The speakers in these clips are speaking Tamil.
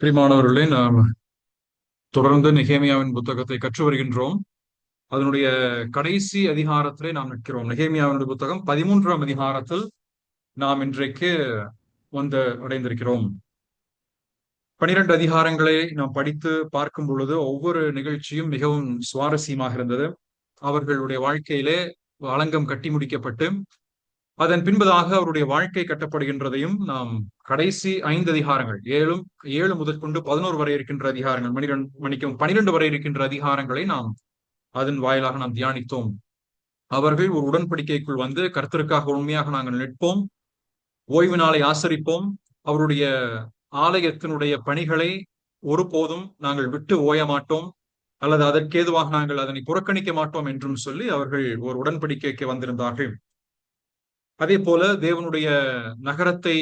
பிரியமானவர்களே, நாம் தொடர்ந்து நெகேமியாவின் புத்தகத்தை கற்று வருகின்றோம். அதனுடைய கடைசி அதிகாரத்திலே நாம் நிற்கிறோம். நெகேமியாவினுடைய புத்தகம் 13ஆம் அதிகாரத்தில் நாம் இன்றைக்கு வந்து அடைந்திருக்கிறோம். 12 அதிகாரங்களை நாம் படித்து பார்க்கும் பொழுது ஒவ்வொரு நிகழ்ச்சியும் மிகவும் சுவாரஸ்யமாக இருந்தது. அவர்களுடைய வாழ்க்கையிலே களங்கம் கட்டி முடிக்கப்பட்டு அதன் பின்பதாக அவருடைய வாழ்க்கை கட்டப்படுகின்றதையும் நாம் கடைசி 5 அதிகாரங்கள் 7 முதற்கொண்டு 11 வரை இருக்கின்ற அதிகாரங்கள் 12 வரை இருக்கின்ற அதிகாரங்களை நாம் அதன் வாயிலாக நாம் தியானித்தோம். அவர்கள் ஒரு உடன்படிக்கைக்குள் வந்து கர்த்தருக்காக உண்மையாக நாங்கள் நிற்போம், ஓய்வு நாளை ஆசரிப்போம், அவருடைய ஆலயத்தினுடைய பணிகளை ஒருபோதும் நாங்கள் விட்டு ஓய மாட்டோம் அல்லது அதற்கேதுவாக நாங்கள் அதனை புறக்கணிக்க மாட்டோம் என்றும் சொல்லி அவர்கள் ஒரு உடன்படிக்கைக்கு வந்திருந்தார்கள். அதே போல தேவனுடைய நகரத்தை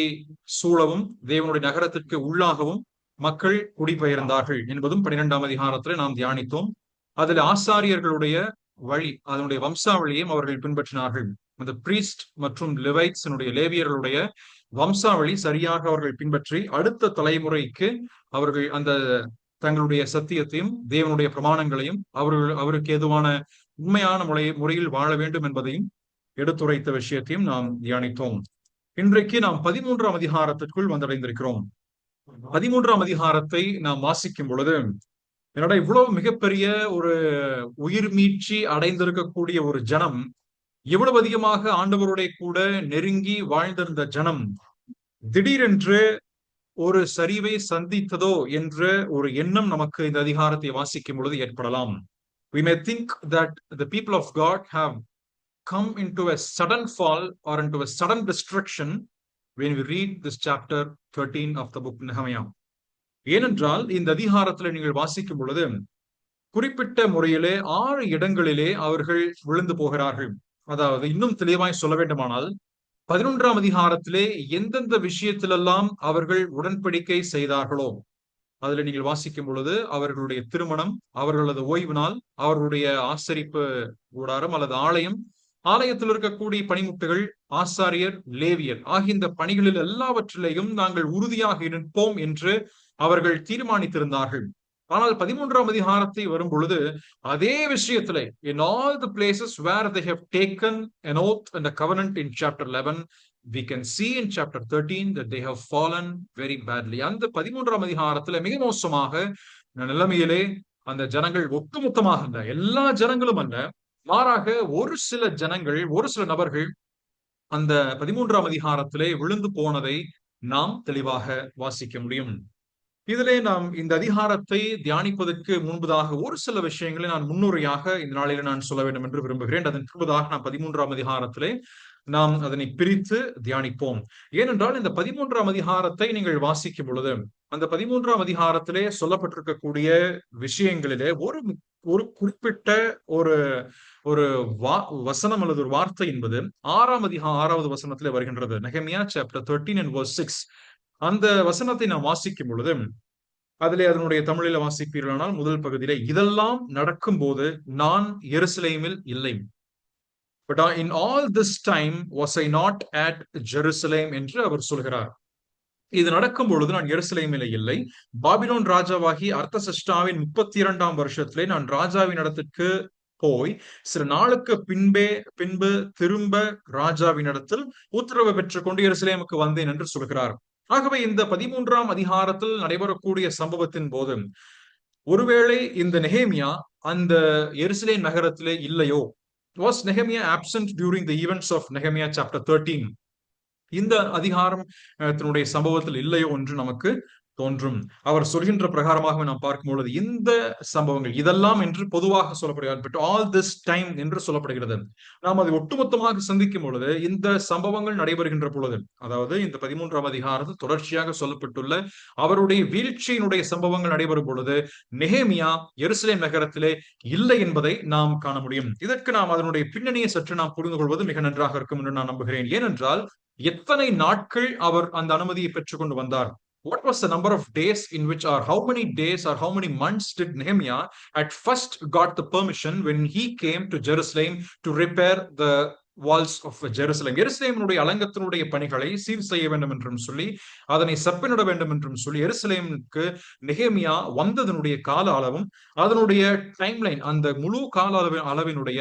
சூழவும் தேவனுடைய நகரத்திற்கு உள்ளாகவும் மக்கள் குடிபெயர்ந்தார்கள் என்பதும் 12ஆம் அதிகாரத்தில் நாம் தியானித்தோம். அதில் ஆசாரியர்களுடைய வழி, அதனுடைய வம்சாவளியையும் அவர்கள் பின்பற்றினார்கள். அந்த பிரீஸ்ட் மற்றும் லேவியர்களுடைய வம்சாவளி சரியாக அவர்கள் பின்பற்றி அடுத்த தலைமுறைக்கு அவர்கள் அந்த தங்களுடைய சத்தியத்தையும் தேவனுடைய பிரமாணங்களையும் அவருக்கு ஏதுவான உண்மையான முறையில் வாழ வேண்டும் என்பதையும் எடுத்துரைத்த விஷயத்தையும் நாம் தியானித்தோம். இன்றைக்கு நாம் 13ஆம் அதிகாரத்திற்குள் வந்தடைந்திருக்கிறோம். 13ஆம் அதிகாரத்தை நாம் வாசிக்கும் பொழுது என்னடா இவ்வளவு மிகப்பெரிய ஒரு உயிர் மீட்சி அடைந்திருக்கக்கூடிய ஒரு ஜனம், இவ்வளவு அதிகமாக ஆண்டவருடைய கூட நெருங்கி வாழ்ந்திருந்த ஜனம் திடீரென்று ஒரு சரிவை சந்தித்ததோ என்ற ஒரு எண்ணம் நமக்கு இந்த அதிகாரத்தை வாசிக்கும் பொழுது ஏற்படலாம். We may think that the people of God have come into a sudden fall or into a sudden destruction when we read this chapter 13 of the book Nehemiah. ஏனென்றால் இந்த அதிகாரத்தில் நீங்கள் வாசிக்கும் பொழுது குறிப்பிட்ட முறையிலே 6 இடங்களிலே அவர்கள் விழுந்து போகிறார்கள். அதாவது இன்னும் தெளிவாய் சொல்ல வேண்டுமானால் 11ஆம் அதிகாரத்திலே எந்தெந்த விஷயத்திலெல்லாம் அவர்கள் உடன்படிக்கை செய்தார்களோ அதுல நீங்கள் வாசிக்கும் பொழுது அவர்களுடைய திருமணம், அவர்களது ஓய்வு நாள், அவர்களுடைய ஆசரிப்பு கூடாரம் அல்லது ஆலயத்தில் இருக்கக்கூடிய பணிமுட்டுகள், ஆசாரியர், லேவியர் ஆகிய இந்த பணிகளில் எல்லாவற்றிலேயும் நாங்கள் உறுதியாக இருப்போம் என்று அவர்கள் தீர்மானித்திருந்தார்கள். ஆனால் 13ஆம் அதிகாரத்தை வரும் பொழுது அதே விஷயத்திலே in all the places where they have taken an oath and a covenant in chapter 11, we can see in chapter 13 that they have fallen very badly. அந்த 13ஆம் அதிகாரத்துல மிக மோசமாக நிலைமையிலே அந்த ஜனங்கள் ஒட்டுமொத்தமாக அல்ல, எல்லா ஜனங்களும் அல்ல, மாறாக ஒரு சில ஜனங்கள், ஒரு சில நபர்கள் அந்த 13ஆம் அதிகாரத்திலே விழுந்து போனதை நாம் தெளிவாக வாசிக்க முடியும். இதிலே நாம் இந்த அதிகாரத்தை தியானிப்பதற்கு முன்பதாக ஒரு சில விஷயங்களை நான் முன்னுரையாக இந்த நாளில் நான் சொல்ல வேண்டும் என்று விரும்புகிறேன். அதன் முன்பதாக நாம் 13ஆம் அதிகாரத்திலே நாம் அதனை பிரித்து தியானிப்போம். ஏனென்றால் இந்த 13ஆம் அதிகாரத்தை நீங்கள் வாசிக்கும் பொழுது அந்த 13ஆம் அதிகாரத்திலே சொல்லப்பட்டிருக்கக்கூடிய விஷயங்களிலே ஒரு குறிப்பிட்ட ஒரு வசனம் அல்லது ஒரு வார்த்தை என்பது 6வது வசனத்திலே வருகின்றது. நெகேமியா chapter 13 and verse 6. அந்த வசனத்தை நாம் வாசிக்கும் பொழுது அதிலே அதனுடைய தமிழில வாசிப்பீர்களானால் முதல் பகுதியிலே இதெல்லாம் நடக்கும் போது நான் எருசலேமில் இல்லை, but in all this time was I not at Jerusalem என்று அவர் சொல்கிறார். இது நடக்கும் பொழுது நான் எருசலேமில் இல்லை, பாபிலோன் ராஜாவாகி அர்த்தசஷ்டாவின் 32ஆம் வருஷத்திலே நான் ராஜாவின் இடத்துக்கு போய் சில நாளுக்கு பின்பு திரும்ப ராஜாவின் இடத்தில் உத்தரவு பெற்றுக் கொண்டு எருசலேமுக்கு வந்தேன் என்று சொல்கிறார். ஆகவே இந்த 13ஆம் அதிகாரத்தில் நடைபெறக்கூடிய சம்பவத்தின் போது ஒருவேளை இந்த நெகேமியா அந்த எருசலேம் நகரத்திலே இல்லையோ, was Nehemiah absent during the events of Nehemiah chapter 13? இந்த அதிகாரம் தன்னுடைய சம்பவத்தில் இல்லையோ என்று நமக்கு தோன்றும். அவர் சொல்கின்ற பிரகாரமாக நாம் பார்க்கும் பொழுது இந்த சம்பவங்கள் இதெல்லாம் என்று பொதுவாக சொல்லப்படுகிறது, பட் ஆல் திஸ் டைம் என்று சொல்லப்படுகிறது. நாம் அதை ஒட்டுமொத்தமாக சிந்திக்கும் பொழுது இந்த சம்பவங்கள் நடைபெறுகின்ற பொழுது, அதாவது இந்த 13ஆம் அதிகாரத்தில் தொடர்ச்சியாக சொல்லப்பட்டுள்ள அவருடைய வீழ்ச்சியினுடைய சம்பவங்கள் நடைபெறும் பொழுது நெகேமியா எருசலேம் நகரத்திலே இல்லை என்பதை நாம் காண முடியும். இதற்கு நாம் அதனுடைய பின்னணியை சற்று நாம் புரிந்து கொள்வது மிக நன்றாக இருக்கும் என்று நான் நம்புகிறேன். ஏனென்றால் எத்தனை நாட்கள் அவர் அந்த அனுமதியை பெற்றுக் கொண்டு வந்தார்? What was the number of days in which, or how many days or how many months did Nehemiah at first got the permission when he came to Jerusalem to repair the walls of Jerusalem, எருசலேமினுடைய அலங்கத்தினுடைய பணிகளை சீர் செய்ய வேண்டும் என்றும் சொல்லி, அதனை செப்பனிட வேண்டும் என்றும் சொல்லி, எருசலேமுக்கு நெகேமியா வந்ததனுடைய கால அளவும் அதனுடைய டைம்லைன், அந்த முழு கால அளவினுடைய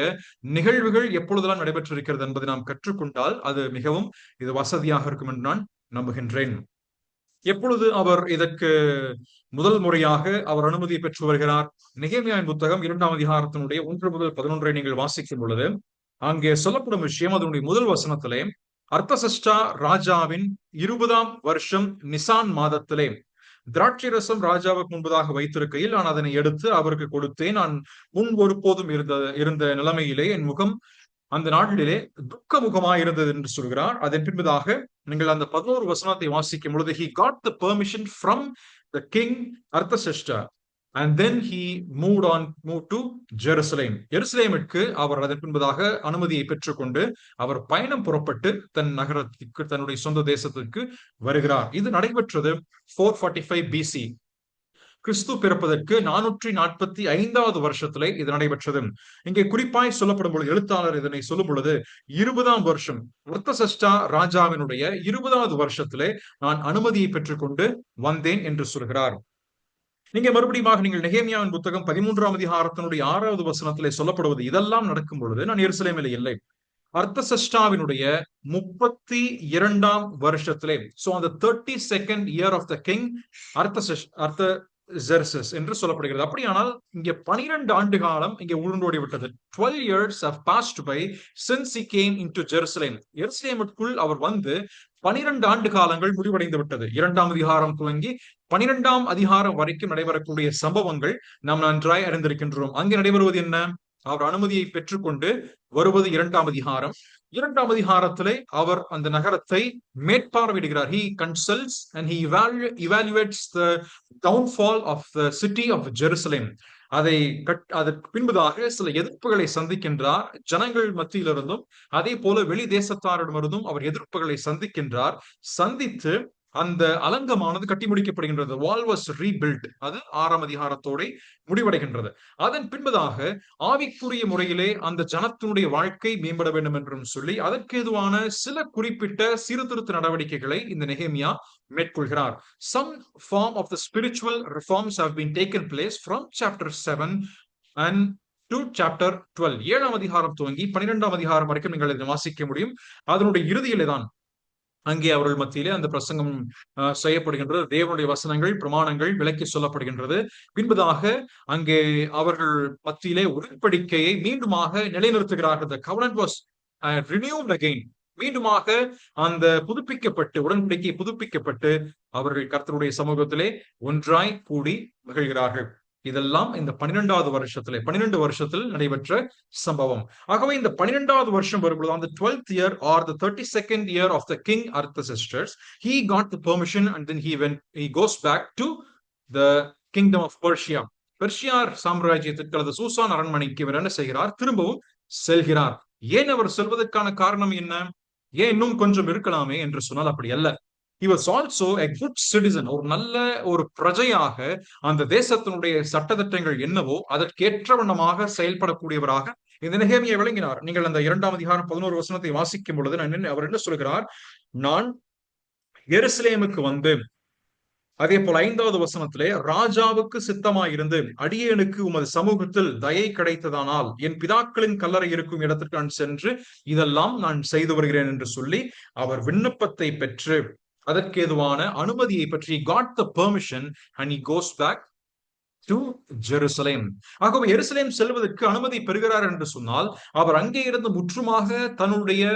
நிகழ்வுகள் எப்பொழுதெல்லாம் நடைபெற்றிருக்கிறது என்பதை நாம் கற்றுக்கொண்டால் அது மிகவும் இது வசதியாக இருக்கும் என்று நான் நம்புகின்றேன். எப்பொழுது அவர் இதற்கு முதல் முறையாக அவர் அனுமதியை பெற்று வருகிறார்? நெகேமியாவின் புத்தகம் 2ஆம் அதிகாரத்தினுடைய 1 முதல் 11 நீங்கள் வாசிக்கும் பொழுது அங்கே சொல்லப்படும் விஷயம், அதனுடைய முதல் வசனத்திலே, அர்த்தசஷ்டா ராஜாவின் 20ஆம் வருஷம் நிசான் மாதத்திலே திராட்சை ரசம் ராஜாவுக்கு முன்பதாக வைத்திருக்கையில் நான் அதனை எடுத்து அவருக்கு கொடுத்தேன். நான் முன் ஒருபோதும் இருந்த நிலைமையிலே என் முகம் அந்த நாளிலே துக்க முகமாக இருந்தது என்று சொல்கிறார். அதன் பின்பதாக நீங்கள் அந்த 11 வசனத்தை வாசிக்கும் பொழுது, he got the permission from the king Arthashasta and then he moved to Jerusalem. எருசலேமிற்கு அவர் அதன் பின்பதாக அனுமதியை பெற்றுக்கொண்டு அவர் பயணம் புறப்பட்டு தன் நகரத்திற்கு, தன்னுடைய சொந்த தேசத்திற்கு வருகிறார். இது நடைபெற்றது 445 BC, கிறிஸ்து பிறப்பதற்கு 445வது வருஷத்திலே இது நடைபெற்றது. இங்கே குறிப்பாய் சொல்லப்படும் பொழுது, எழுத்தாளர் இதனை சொல்லும் பொழுது 20ஆம் வருஷம், அர்த்தசஷ்டா ராஜாவினுடைய 20வது வருஷத்திலே நான் அனுமதியை பெற்றுக்கொண்டு வந்தேன் என்று சொல்கிறார். நீங்க மறுபடியும் நீங்கள் நெகேமியாவின் புத்தகம் 13ஆம் அதிகாரத்தினுடைய 6வது வசனத்திலே சொல்லப்படுவது, இதெல்லாம் நடக்கும் பொழுது நான் எருசலேமில் இல்லை, அர்த்தசஷ்டாவினுடைய 32ஆம் வருஷத்திலே, சோ அந்த 32nd year of the king Artaxerxes என்று சொல்லப்படுகிறது. அப்படியானால் இங்கே 12 ஆண்டு காலம் இங்கே உருண்டோடி விட்டது. 12 years have passed by since he came into Jerusalem. எருசலேமுக்குள் அவர் வந்து 12 ஆண்டு காலங்கள் முடிவடைந்து விட்டது. 2ஆம் அதிகாரம் துவங்கி 12ஆம் அதிகாரம் வரைக்கும் நடைபெறக்கூடிய சம்பவங்கள் நாம் நன்றாய் அறிந்திருக்கின்றோம். அங்கே நடைபெறுவது என்ன? அவர் அனுமதியை பெற்றுக்கொண்டு வருவது 2ஆம் அதிகாரம். 2ஆம் அதிகாரத்திலே அவர் அந்த நகரத்தை மேற்பார்வையிடுகிறார். He consults and he evaluates the downfall of the city of Jerusalem. அதற்கு பின்பதாக சில எதிர்ப்புகளை சந்திக்கின்றார், ஜனங்கள் மத்தியிலிருந்தும் அதே போல வெளி தேசத்தாரிடமிருந்தும் அவர் எதிர்ப்புகளை சந்திக்கின்றார். சந்தித்து அந்த அலங்கமானது கட்டி முடிக்கப்படுகின்றது. வால் வாஸ் ரீபில்ட். அது 6ஆம் அதிகாரத்தோட முடிவடைகின்றது. அதன் பின்பதாக ஆவிக்குரிய முறையிலே அந்த ஜனத்தினுடைய வாழ்க்கை மேம்பட வேண்டும் என்றும் சொல்லி அதற்கு ஏதுவான சில குறிப்பிட்ட சீர்திருத்த நடவடிக்கைகளை இந்த நெகேமியா மேற்கொள்கிறார். Some form of the spiritual reforms have been taken place from chapter 7 and to chapter 12. 7ஆம் அதிகாரம் துவங்கி 12ஆம் அதிகாரம் வரைக்கும் நீங்கள் இதை வாசிக்க முடியும். அதனுடைய இறுதியிலே தான் அங்கே அவர்கள் மத்தியிலே அந்த பிரசங்கம் செய்யப்படுகின்றது. தேவனுடைய வசனங்கள், பிரமாணங்கள் விளக்கி சொல்லப்படுகின்றது. பின்பதாக அங்கே அவர்கள் மத்தியிலே உடன்படிக்கையை மீண்டுமாக நிலைநிறுத்துகிறார்கள். The covenant was renewed again. மீண்டுமாக அந்த உடன்படிக்கை புதுப்பிக்கப்பட்டு அவர்கள் கர்த்தருடைய சமூகத்திலே ஒன்றாய் கூடி மகிழ்கிறார்கள். இதெல்லாம் இந்த 12 வருஷத்தில் நடைபெற்ற சம்பவம். ஆகவே இந்த 12வது வருஷம் வரும்பொழுது, அந்த 12th year or the 32nd year of the king Artaxerxes, he got the permission and then he goes back to the kingdom of Persia. Persia சாம்ராஜ்யத்திற்கு அல்லது சூசான் அரண்மனைக்கு இவர் என்ன செய்கிறார்? திரும்பவும் செல்கிறார். ஏன் அவர் செல்வதற்கான காரணம் என்ன? ஏன் இன்னும் கொஞ்சம் இருக்கலாமே என்று சொன்னால் அப்படி அல்ல. He was also a good citizen. ஒரு நல்ல ஒரு பிரஜையாக அந்த தேசத்தினுடைய சட்டதிட்டங்கள் என்னவோ அதற்கேற்ற வண்ணமாக செயல்படக்கூடியவராக இந்த நெகேமியா விளங்கினார். நீங்கள் அந்த 2ஆம் அதிகாரம் 11 வசனத்தை வாசிக்கும் பொழுது அவர் என்ன சொல்கிறார்? நான் எருசலேமுக்கு வந்து, அதே போல 5வது வசனத்திலே, ராஜாவுக்கு சித்தமாயிருந்து அடியேனுக்கு உமது சமூகத்தில் தயை கிடைத்ததானால் என் பிதாக்களின் கல்லறை இருக்கும் இடத்திற்கு நான் சென்று இதெல்லாம் நான் செய்து வருகிறேன் என்று சொல்லி அவர் விண்ணப்பத்தை பெற்று அதற்கு ஏதுவான அனுமதியை பற்றி got the permission and he goes back to Jerusalem. ஆகவே எருசலேம் செல்வதற்கு அனுமதி பெறுகிறார் என்று சொன்னால் அவர் அங்கே இருந்து முற்றுமாக தன்னுடைய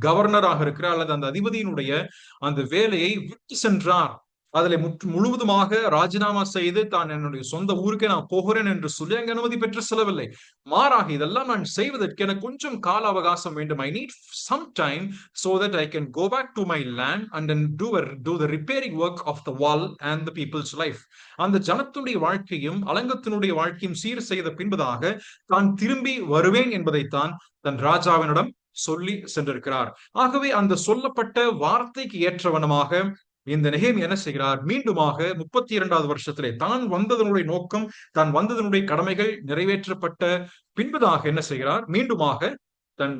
கவர்னராக இருக்கிறார் அல்லது அந்த அதிபதியினுடைய அந்த வேலையை விட்டு சென்றார். அதில் முழுவதுமாக ராஜினாமா செய்து தான் என்னுடைய சொந்த ஊருக்கே நான் போகிறேன் என்று சொல்லி அங்கே அனுமதி பெற்று செல்லவில்லை. மாறாக இதெல்லாம் நான் செய்வதற்கு எனக்கு கொஞ்சம் கால அவகாசம் வேண்டும். I need some time so that I can go back to my land and then do the repairing work of the wall and the people's life. அந்த ஜனத்துடைய வாழ்க்கையும் அலங்கத்தினுடைய வாழ்க்கையும் சீர் செய்த பின்பதாக தான் திரும்பி வருவேன் என்பதைத்தான் தன் ராஜாவினிடம் சொல்லி சென்றிருக்கிறார். ஆகவே அந்த சொல்லப்பட்ட வார்த்தைக்கு ஏற்றவனமாக இந்த நெகேமியா என்ன செய்கிறார்? மீண்டுமாக 32வது வருஷத்திலே தான் வந்ததனுடைய நோக்கம், தான் வந்ததனுடைய கடமைகள் நிறைவேற்றப்பட்ட பின்பதாக என்ன செய்கிறார்? மீண்டுமாக தன்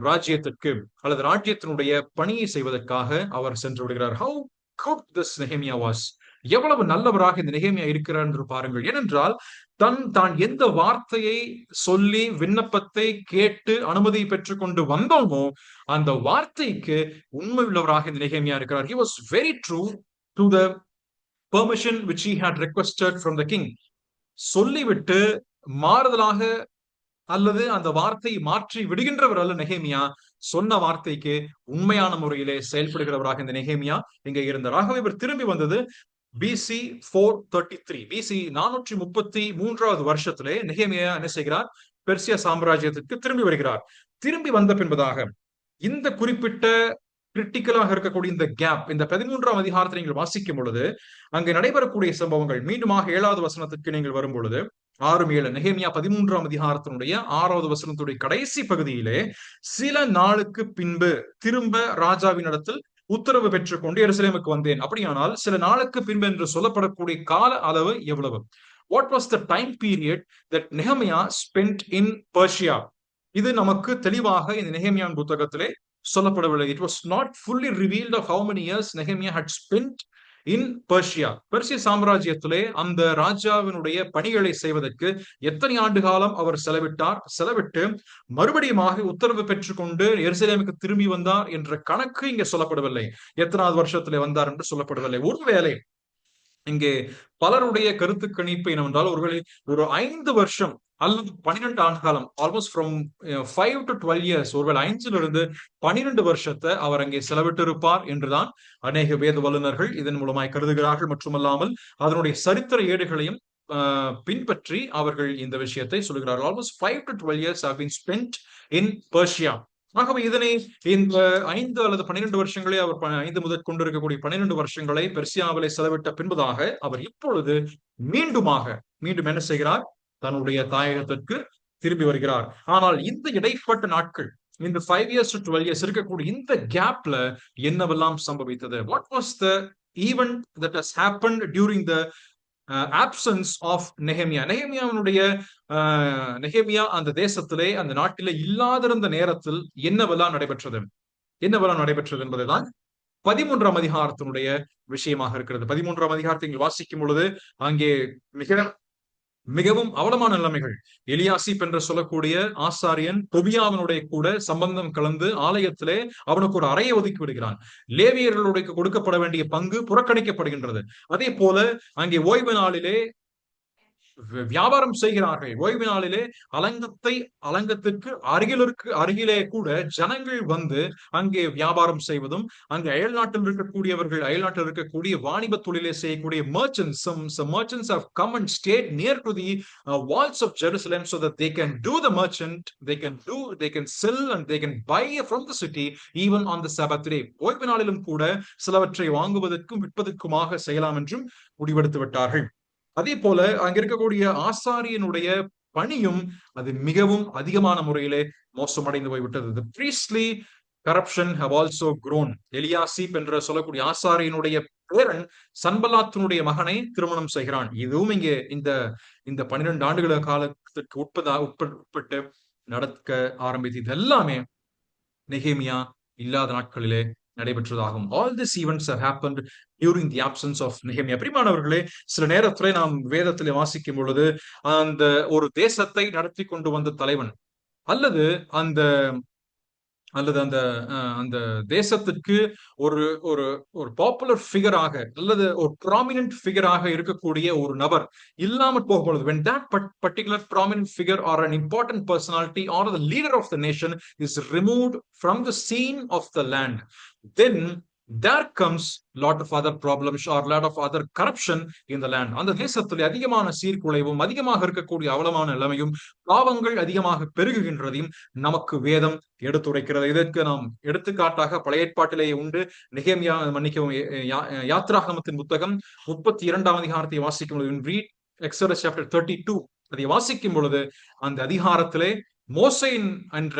ராஜ்யத்திற்கு அல்லது ராஜ்யத்தினுடைய பணியை செய்வதற்காக அவர் சென்று விடுகிறார். How good this Nehemiah was, எவ்வளவு நல்லவராக இந்த நெஹேமியா இருக்கிறார் என்று பாருங்கள். ஏனென்றால் தான் எந்த வார்த்தையை சொல்லி விண்ணப்பத்தை கேட்டு அனுமதி பெற்றுக் கொண்டு வந்தோமோ அந்த வார்த்தைக்கு உண்மை உள்ளவராக இந்த நெஹேமியா இருக்கிறார். He was very true to the permission which he had requested from the king. சொல்லிவிட்டு மாறுதலாக அல்லது அந்த வார்த்தையை மாற்றி விடுகின்றவர் அல்ல நெஹேமியா. சொன்ன வார்த்தைக்கு உண்மையான முறையிலே செயல்படுகிறவராக இந்த நெஹேமியா இங்கே இருந்தார். ஆகவே இவர் திரும்பி வந்தது பிசி 433, பிசி 433வது வருஷத்திலே நெஹேமியா என்ன செய்கிறார்? பெர்சியா சாம்ராஜ்யத்திற்கு திரும்பி வருகிறார். திரும்பி வந்த பின்பதாக இந்த குறிப்பிட்ட கிரிட்டிக்கலாக இருக்கக்கூடிய இந்த கேப், இந்த 13ஆம் அதிகாரத்தை நீங்கள் வாசிக்கும் பொழுது அங்கே நடைபெறக்கூடிய சம்பவங்கள் மீண்டுமாக 7வது வசனத்திற்கு நீங்கள் வரும் பொழுது 6-7 நெஹேமியா 13ஆம் அதிகாரத்தினுடைய 6வது வசனத்துடைய கடைசி பகுதியிலே சில நாளுக்கு பின்பு திரும்ப ராஜாவின் இடத்தில் உத்தரவு பெற்றுக்கொண்டு எருசலேமுக்கு வந்தேன். அப்படியானால் சில நாளுக்கு பின்பு என்று சொல்லப்படக்கூடிய கால அளவு எவ்வளவு? What was the time period that Nehemiah spent in Persia? இது நமக்கு தெளிவாக இந்த நெஹேமியாவின் புத்தகத்திலே சொல்லப்படவில்லை. It was not fully revealed of how many years Nehemiah had spent in Persia. Persia சாம்ராஜ்யத்திலே அந்த ராஜாவினுடைய பணிகளை செய்வதற்கு எத்தனை ஆண்டு காலம் அவர் செலவிட்டு மறுபடியுமாக உத்தரவு பெற்றுக்கொண்டு எருசலேமுக்கு திரும்பி வந்தார் என்ற கணக்கு இங்கே சொல்லப்படவில்லை. எத்தனாவது வருஷத்திலே வந்தார் என்று சொல்லப்படவில்லை. ஒருவேளை இங்கே பலருடைய கருத்து கணிப்பு என்னவென்றால் ஒருவேளை ஒரு 5 வருஷம் அல்லது 12 ஆண்டு காலம், ஆல்மோஸ்ட் ஃப்ரம் 5 to 12 years, ஒருவேளை 5 12 வருஷத்தை அவர் அங்கே செலவிட்டு இருப்பார் என்றுதான் அநேக வேத வல்லுநர்கள் இதன் மூலமாய் கருதுகிறார்கள். மட்டுமல்லாமல் அதனுடைய சரித்திர ஏடுகளையும் பின்பற்றி அவர்கள் இந்த விஷயத்தை சொல்கிறார்கள். Almost 5 to 12 years have been spent in Persia. ஆகவே இதனை இந்த 5 அல்லது 12 வருஷங்களே அவர் 5 முதல் கொண்டிருக்கக்கூடிய 12 வருஷங்களை பெர்சியாவிலே செலவிட்ட பின்பதாக அவர் இப்பொழுது மீண்டும் என்ன செய்கிறார்? தன்னுடைய தாயகத்திற்கு திரும்பி வருகிறார். ஆனால் இந்த இடைப்பட்ட நாட்கள், இந்த 5 years to 12 years இருக்கக்கூடிய இந்த கேப்ல என்னவெல்லாம் சம்பவித்தது? What was the event that has happened during the absence of Nehemiah? Nehemiah அந்த தேசத்திலே அந்த நாட்டிலே இல்லாதிருந்த நேரத்தில் என்னவெல்லாம் நடைபெற்றது என்பதுதான் 13ஆம் அதிகாரத்தினுடைய விஷயமாக இருக்கிறது. 13ஆம் அதிகாரத்தை வாசிக்கும் பொழுது அங்கே மிகவும் அவலமான நிலைமைகள். எலியாசிப் என்று சொல்லக்கூடிய ஆசாரியன் தொபியாவினுடைய கூட சம்பந்தம் கலந்து ஆலயத்திலே அவனுக்கு ஒரு அறையை ஒதுக்கி விடுகிறான். லேவியர்களுடைய கொடுக்கப்பட வேண்டிய பங்கு புறக்கணிக்கப்படுகின்றது. அதே போல அங்கே ஓய்வு நாளிலே வியாபாரம் செய்கிறார்கள். ஓய்வு நாளிலே அலங்கத்திற்கு அருகிலே கூட ஜனங்கள் வந்து அங்கே வியாபாரம் செய்வதும், அங்கே அயல்நாட்டில் இருக்கக்கூடிய வாணிப தொழிலை செய்யக்கூடிய merchants have come and stayed near to the walls of Jerusalem so that they can do the merchant, they can sell and they can buy from the city even on the Sabbath day. ஓய்வு நாளிலும் கூட சிலவற்றை வாங்குவதற்கும் விற்பதற்குமாக செய்யலாம் என்றும் முடிவெடுத்து விட்டார்கள். அதே போல அங்க இருக்கக்கூடிய ஆசாரியனுடைய பணியும் அது மிகவும் அதிகமான முறையிலே மோசமடைந்து போய்விட்டது. The priestly corruption have also grown. Eliashib என்று சொல்லக்கூடிய ஆசாரியனுடைய பேரன் சன்பலாத்தினுடைய மகனை திருமணம் செய்கிறான். இதுவும் இங்கே இந்த 12 ஆண்டுகள காலத்திற்கு உட்பட்டு நடக்க ஆரம்பித்து இது எல்லாமே நெஹேமியா இல்லாத நாட்களிலே நடைபெற்றதாகும். All these events have happened during the absence of Nehemiah. பிரியமானவர்களே, சில நேரத்திலே நாம் வேதத்திலே வாசிக்கும் பொழுது அந்த ஒரு தேசத்தை நடத்தி கொண்டு வந்த தலைவன் அல்லது அந்த அந்த தேசத்திற்கு ஒரு பாப்புலர் ஃபிகராக அல்லது ஒரு ப்ராமினன்ட் ஃபிகராக இருக்கக்கூடிய ஒரு நபர் இல்லாமல் போகும்பொழுது, when that particular prominent figure or an important personality or the leader of the nation is removed from the scene of the land, then there comes lot of other problems or lot of other corruption in the land. அந்த தேசத்தில் அதிகமான சீர்குலைவும் அதிகமாக இருக்கக்கூடிய அவலமான நிலைமையும் பாவங்கள் அதிகமாக பெருகுகின்றதையும் நமக்கு வேதம் எடுத்துரைக்கிறது. இதற்கு நாம் எடுத்துக்காட்டாக பழைய ஏற்பாட்டிலேயே உண்டு. நெஹேமியா யாத்ராகமத்தின் புத்தகம் 32ஆம் அதிகாரத்தை வாசிக்கும் பொழுது, read Exodus chapter 32, அதை வாசிக்கும் பொழுது அந்த அதிகாரத்திலே மோசே என்ற